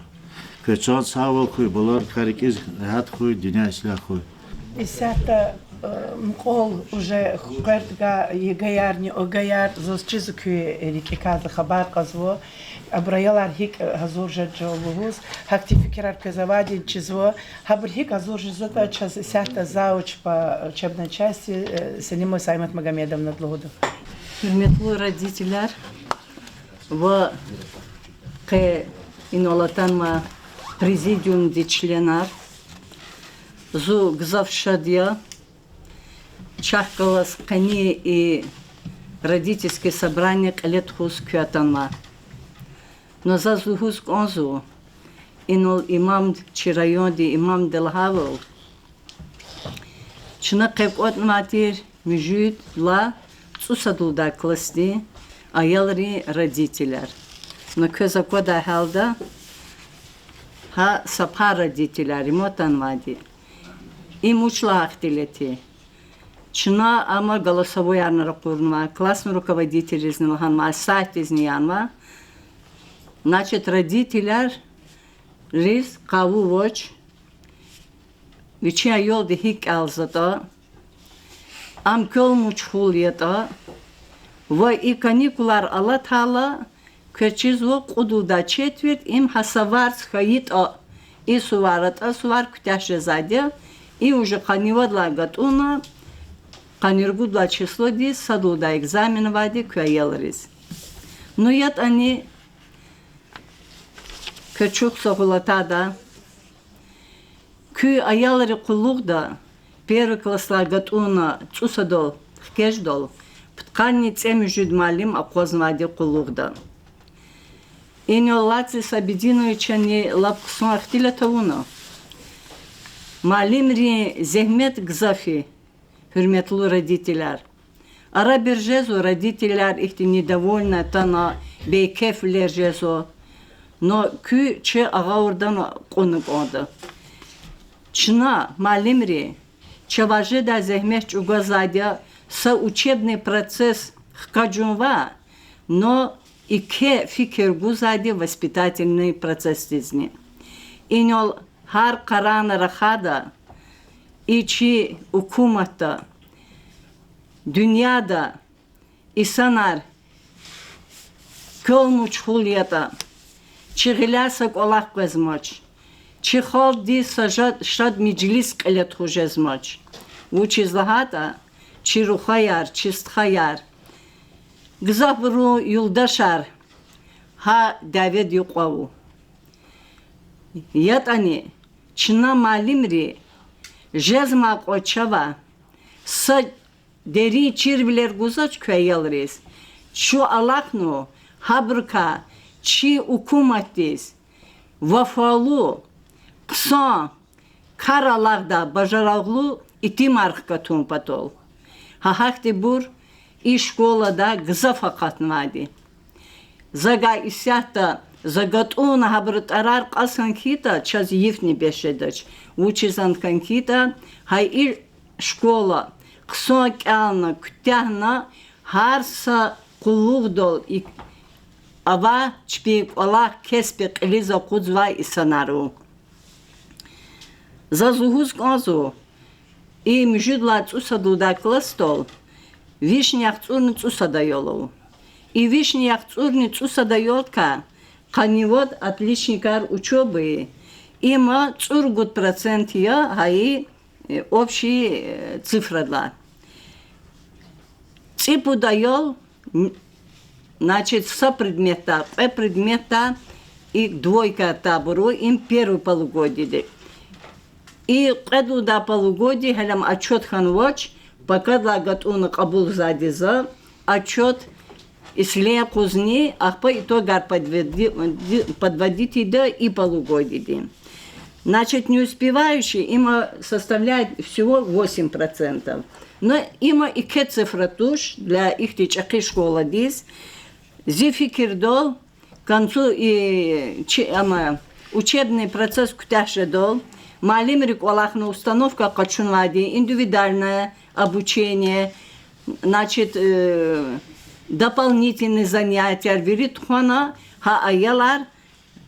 H: Көчон савол хуй болар харикиз рахат хуй диня ислах хуй.
D: Исята мқол уже хурдга егоярни огояр зосчизку рикиказа хабар казво абраялар хик hazurja joluvuz hakti fikrar казавади чизво хабр хик hazurja зота час исята зауч по учебной части Селимой Саймат Магомедовна Длугуду.
I: Hürmetli родителер, в ке инолатанма президиум ди членар зу гзавшадия чахкалас кани и родительское собрание калетхус кюатанма. Но за зухус конзу инол имам чирайонди имам делхавл чна кепот матир мижит ла цусадулда класти аялри родителер. Но көза кода халда ха сапха родителер имотанмади. Им учла ахтилети. Чна ама голосовой арнаракурнма, классный руководитель из Нилханма, сайт из Ниянма. Значит, родителер рис каву воч, вича йол де хик алзата, ам кёл мучхул ета, во и каникулар алатала, кечизво кудуда четверть им хасавар схаит и суварат, а сувар кутяше задя, и уже канивадла гатуна, каниргудла число ди садуда экзамен вади куаелрис. Но ят они кечук согулатада, кю аялри кулугда, первый классла гатуна цусадол, хкеждол, ткани цеми жудмалим апознавади кулугда. И не лаци сабединовича не лапксон ахтиля тавуна. Малимри зехмет гзафи, hürmetli родителер. Ара бержезу родителер ихти недовольны тана бейкеф лержезу, но кü че агаурдан конук оды. Чна малимри, чаважи да зехмет чугазадя са учебный процесс хкаджунва, но и ке фикер гузади воспитательный процесс дизни. Инол хар карана рахада, içi hukumatta, dünyada insanlar kölmuş huliyata, çiğilasak olak gözmaç, çiğol di sajat şad meclis kılet hujezmaç. Uçi zahata, çi ruhayar, çisthayar, gzabru yuldaşar, ha David yuqavu. Yatani, çina malimri, Jezma koçava, sa deri çirbiler guzaç köyalriz. Şu alaknu, habrka, çi hukumatis, vafalu, kısa, karalarda bajaraglu itim arkatun patol. Hahakti bur, işkolada gızafa katnvadi. Zaga isyahta, Загатуна хабрат арар калсан кита час ефни бешедач. Учизан канкита хай и школа ксок ална кутяна харса кулугдол и ава чпик Аллах кеспек элиза кудзва и санару. За зугуз казу и мжидла цусадуда кластол вишнях цурни цусада йолов. И вишнях цурни цусада йолка Канивод отличникар учебы. Има цургут процент я, хаи общие цифры. Ципу дает, значит, со предмета, предмета и двойка табору, им первый полугодие. И когда до полугодия, хелем отчет ханвоч, пока лагат он кабул задиза, отчет если кузни, а по итогу подводить да и полугодие. Значит, не успевающие им составляет всего 8%. Но има и ке цифра туш для их течаки школа здесь. Зификирдол, к концу и учебный процесс кутяшедол, малимрик олахна установка качунвади, индивидуальное обучение, значит, дополнительные занятия, верит хана, ха аялар,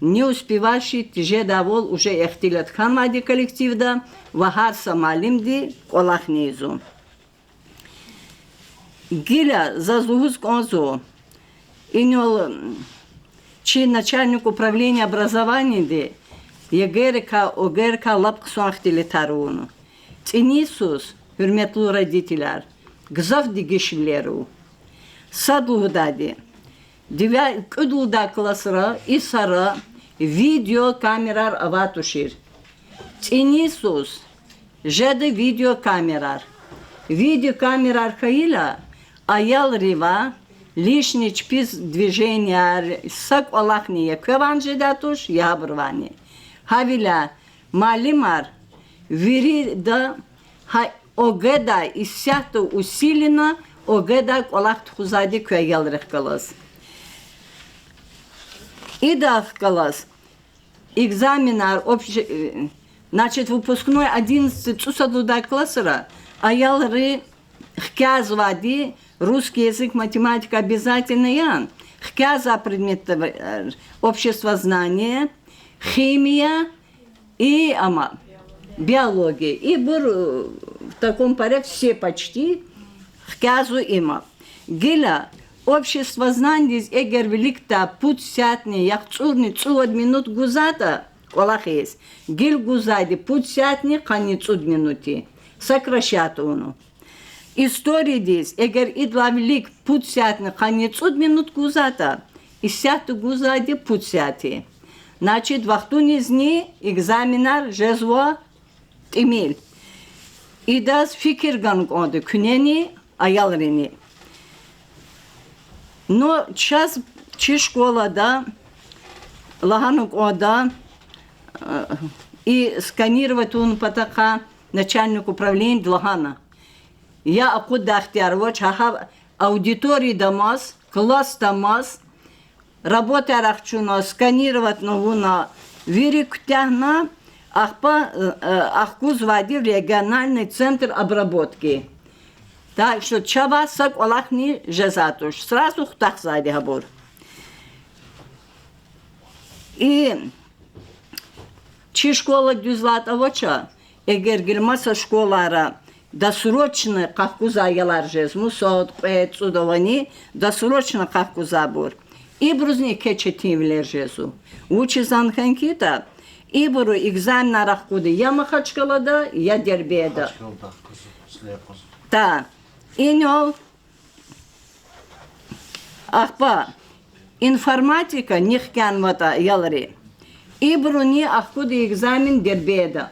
I: не успевающий тяже давол уже эхтилят ханвади коллективда, вахар самалимди олахнезу. Гиля зазлугус конзу, инол чи начальник управления образования де, егерка лапксуахтили таруну. Цинисус, hürmetli родителяр, гзав дигишлеру. Садлудади, кудулда классра и сара, видеокамерар аватушир. Цинисус, жеде видеокамерар. Видеокамерар хаила, аял рива, лишний чпиз движения, сак олахния, кван жедатуш, ябрвани. Хавиля, малимар, вири да, огеда и сято усилена, огеда олахт хузади кваял рехкалас. И давкалас, экзаменар, значит, выпускной 11 цусадуда классера, аял ры хкязвади, русский язык, математика обязательно ян. Хкяза предмет общество знания, химия и биология. И был в таком порядке все почти хкязу има. Гиля общество знаний эгер великта путь сятни, яхцурни цуд минут гузата, колахес. Гил гузади путь сятни, кани цуд минути. Сокращат уну. История здесь, эгер идла велик путь сятни, кани цуд минут гузата. И сяту гузади путь сяти. Значит, вахтуни зни экзаменар жезво имел. И дас фикирган годы кунени аялрени. Но сейчас чи школа да, лаганук ода и сканировать он потака начальник управления лагана. Я акуда ахтяровач, аудитории дамас, класс дамас, работа рахчуна, сканировать новуна, вирик тягна, ахкуз вади в региональный центр обработки. Так что чава сак олахни жезатуш. Сразу так сзади габор. И чи школа дюзлат авоча, эгер гермаса школара досрочно кахкуза ялар жезму, сот цудовани, досрочно кахкуза бур. И брузни кечетивлер жезу. Учи занханкита, и буру экзамен арахкуды я махачкалада, я дербеда. Та. Инол, ахпа, информатика нихкян вата ялри. И бруни ахкуди экзамен дербеда.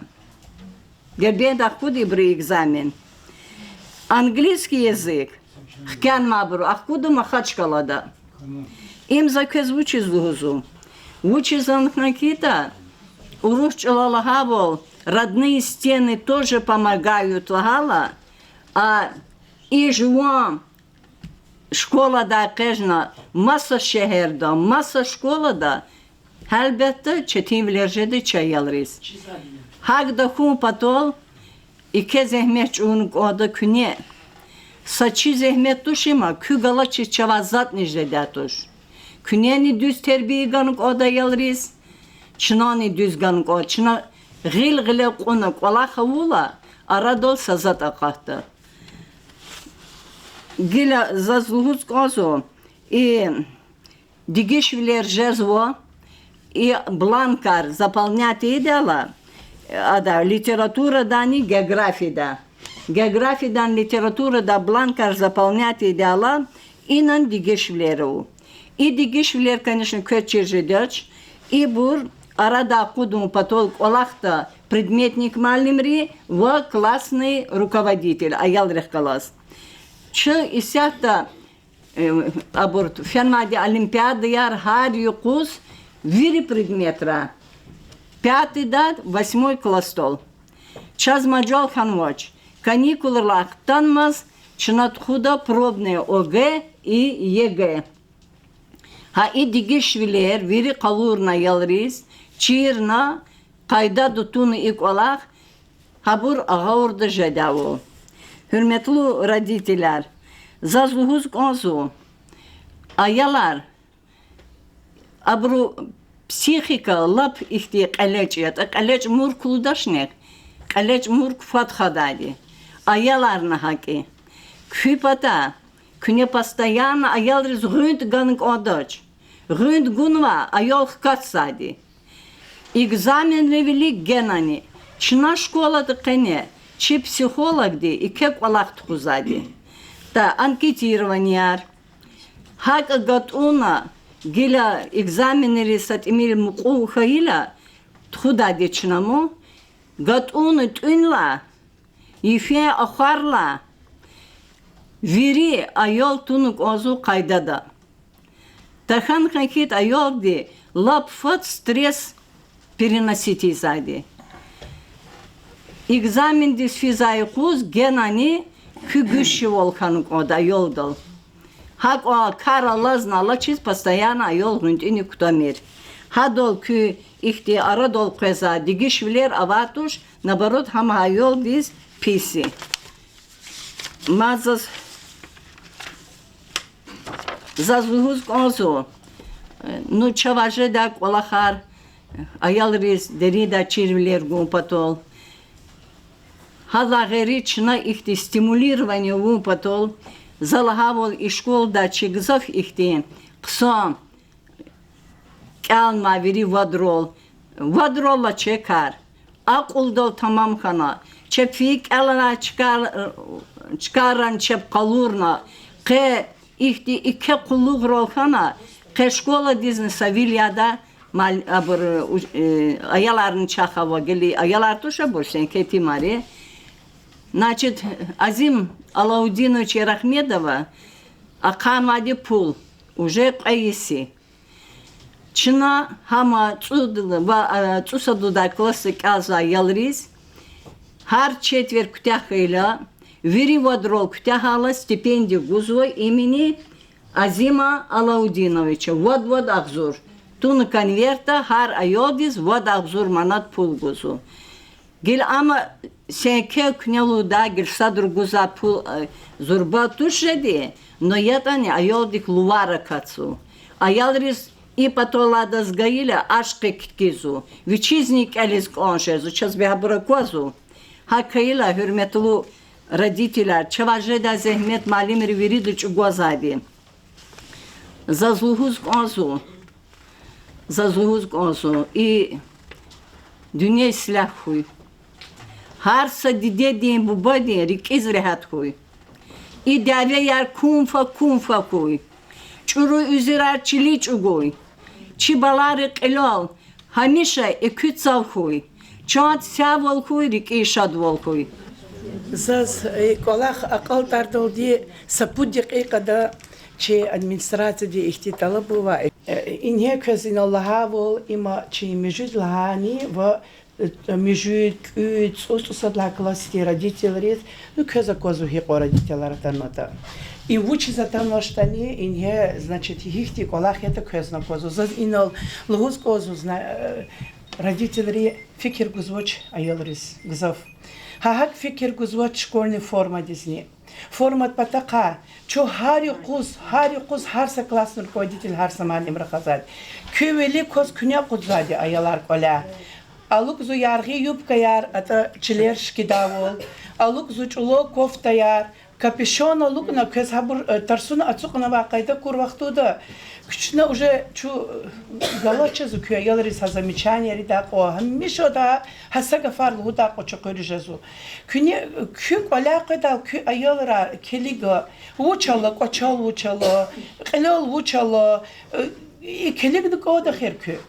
I: Дербеда ахкуди бри экзамен. Английский язык, хкян мабру, ахкуду махачкалада. Им закез учи зузу. Учи занхнакита, урушчалалахавол, родные стены тоже помогают лагала, а и жуам школа да кежна масса шехерда, масса школа да, elbette çetinlerce çayalırız. Hak da kum patol, iki zehmet unuk oda küne. Saçı zehmet tuşima, kü galaçı çavazat necde tuş. Küneni düz terbiye ganuk oda yalırız. Çınani düz ganuk oda, çına gil gile konuk ola havula, aradol sazat akahtı. Gila zazluhuz kozo, и дигишвилер жезво, и бланкар заполнять идеала, литературадан и географияда. Географиядан, литературада бланкар заполнять идеала инан дигешвлеру. И дигешвлер, конечно, көчержедёч, и бур арада кудум потолк олахта предметник малимри в классный руководитель, аял рехкалас. Че исята абурт фенмади олимпиады яр хар юкус вири предметра. 5 дат 8 класс стол. Час маджал ханвоч. Каникулы танмаз чнатхуда пробные ОГ и ЕГЭ. Ha idigişviler viri kalurna yalriz, çirna kayda dutunu ilk olak, habur ağaurda jedavu. Hürmetli raditiler, zazluhuz konzu, ayalar, abru psihika lap ihti kaleciat, kalec murk ludaşnek, kalec murk fathadadi, ayalarna haki, küpata, Күне постоянно аялрыз гүнд ганг одоч. Гүнд гунва аял хкатсади. Экзамен ревели генани. Чна школа дыкене, чи психолог ди и кек алахт хузади. Та анкетирование. Хак гатуна гиля экзаменери сат имели муку хаила тхудади чнамо. Гатуна тунла. Ифе ахарла. Viri ayol tunuk ozu kaydada. Тахан хакит ayol di lap fat stres переносить изади. Экзамен дис физайкуз генани kügüşü volkanuk oda yoldal. Hak o kara laznala çiz постоянно ayol gündini kutамир. Hadol kü ihti aradol keza digişviler avatuş наоборот hama ayol diz pisi. Mazas Zazluhuz konzu, nu çavaje da kolahar, ayalriz derida çirviler gumpatol. Haлагери чна ихти стимулирование gumpatol, залахавол и школ да чигзов ихти, ксон, калма вери вадрол, вадрола чекар, акулдол tamam хана, чепфик алана çıkaran çep kalurna, ke ihti iki kulluk rolkana ke şkola dizne Savilya'da mal abur ayaların çakava geli ayalar tuşa boşen ketimari. Значит, Азим Алаудинович Рахмедова акамади пул уже кайси. Чина хама цусадуда классик аза ялриз. Har четверть кутяхайла Виривадрол ктяхала стипендию гузой имени Азима Алаудиновича. Вот ахзур. Туны конверта хар айодис вот ахзур манат пул гузу. Гил ама сенке княлу да гил садр гуза пул зурба тушеди, но ятани айодик лувара кацу. Аялрис и патолада сгаиля ашке киткизу. Вичизник элис коншезу, час бехабракозу. Hakayla hürmetli родителя, çavajeda zehmet malim riviridu çugozadi. Zazluhuz konsu i dünya silah huy. Harsa dide diyen bu badi rikiz rehat huy. I dave yer kumfa huy. Çuru üzera çili çugoy. Çibaları qilol. Hamişa ekütsav huy. Чат ся волкуй, рики шад волкуй.
D: Заз колах акал тардолди сапудик икада че администрация ди ихтитала бува. Инhe közün Allah'a vol ima че межуд лахани в межуд üç usadla klasi родители, ну közа козу хико родителяра танота. И вучи за там наштани инhe значит ихти колах это közна козу. Заз инал лугуз козу Родители fikir guzvoç ayılırız gızaf. Hak fikir guzvoç şkolni forma dizini. Format pataka. Ço hari kuz harsa klasın rukovodитель harsa malim rakazad. Küveli koz künya kudzadi ayalar kola. Aluk zu yargı yubka yar ata çiler şkidavol. Aluk zu çulo kofta yar. капюшона лукна köz habur tarsuna açıqna vaqayda kur vaqtuda küçüne уже çu galaça züküye yalırız hazamiçanya rida o hamisho da hasaga farlı da o çokörüjezu küne kük alaqada kü ayalra keliga uçalı koçal uçalı qelal uçalı keligdi o da xerkü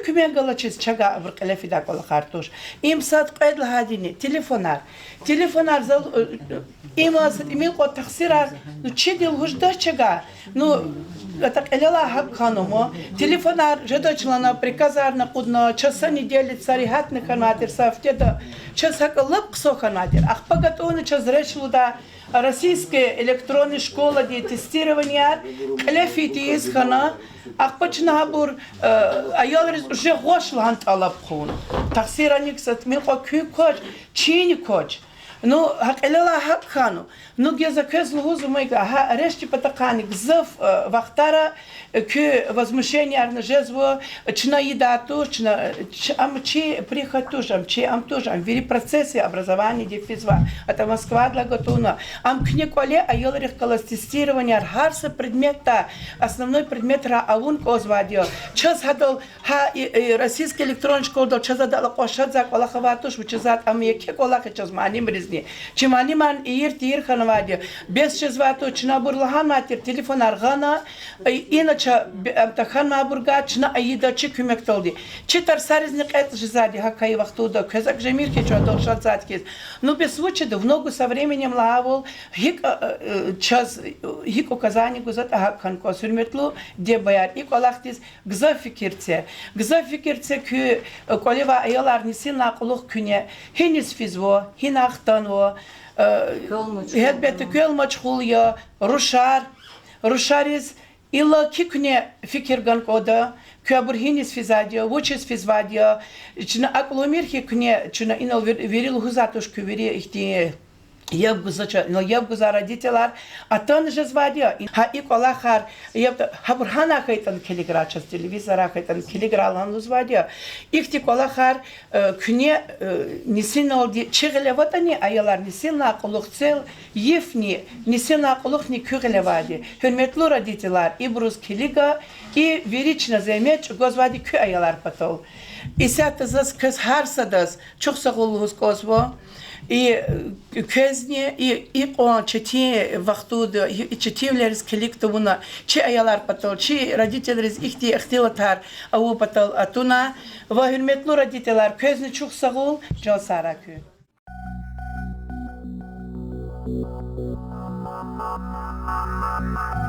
D: kümen galaçız çaga vrqele fida kol xartuş imsat qed lahadini telefonar zal imsat imil qo taxsirar nu çedil hujda çaga nu так элела хакханому телефонар жадочлана приказарна кудна часа недели царихатны ханатер сафтеда часа лып ксоханатер ахпагат он час речлуда российская электронная школа де тестирования клефити из хана ахпачна бур аялрис уже гошлан талап хун таксираник сат милко кюкоч чини коч Ну, хакелела хакхану. Ну, геза кезлу хузу майга, ха решти патакани гзов вахтара кю возмущение арна жезво чна едату, чна ам чи прихатуш, ам чи ам туш, ам вери процессы образования дефизва. Это Москва для готуна. Ам кне коле айолрих калас тестирование архарса предмета, основной предмет раавун козвадио. Час хадал ха российский электронный школ дал час дал кошат за колахаватуш, вчезат ам яке колах час маним ризни. Чимани ман тир ханвадио. Без чезвато чна бурлахан матер телефон аргана иначе амтахан мабурга чна аида чи кümек толди. Читар саризник это же зади хакай вахтуда казак жемир ке чо долшат заткис. Ну без случая в ногу со временем лавол хик час хик указание гузат хакан ко сүрметлу де баяр и колахтис гзафикирце кü колева аялар нисин нақулух күне хинис физво хинахтанво Hədbəti köl maçxulya, Ruşariz, illa kikne fikir gan koda, köbür hinis fizadiya, vuçis fizvadiya, çina aklomir kikne, çina inal veril huzatuş küveri ihtiye. Ябгуза родителар, а тон же звадя. Ха и колахар, хабурхана хайтан келиграча с телевизора хайтан келигралан звадя. Ихти колахар күне нисин алди чигеле ватани аялар нисин акулух цел ефни нисин акулух ни күгелевади. Hürmetli родителар и брус келига и верично займеч гозвади кü аялар патол. Исятызас кыз харсадас çok sağolunuz kozvo. И кезне и он чити вахтуда читивлерс келиктовуна чи аялар патол чи родителерс ихти ихтилатар ау патол атуна ва hürmetli родителар кезне çok sağol жол саракü
B: Mama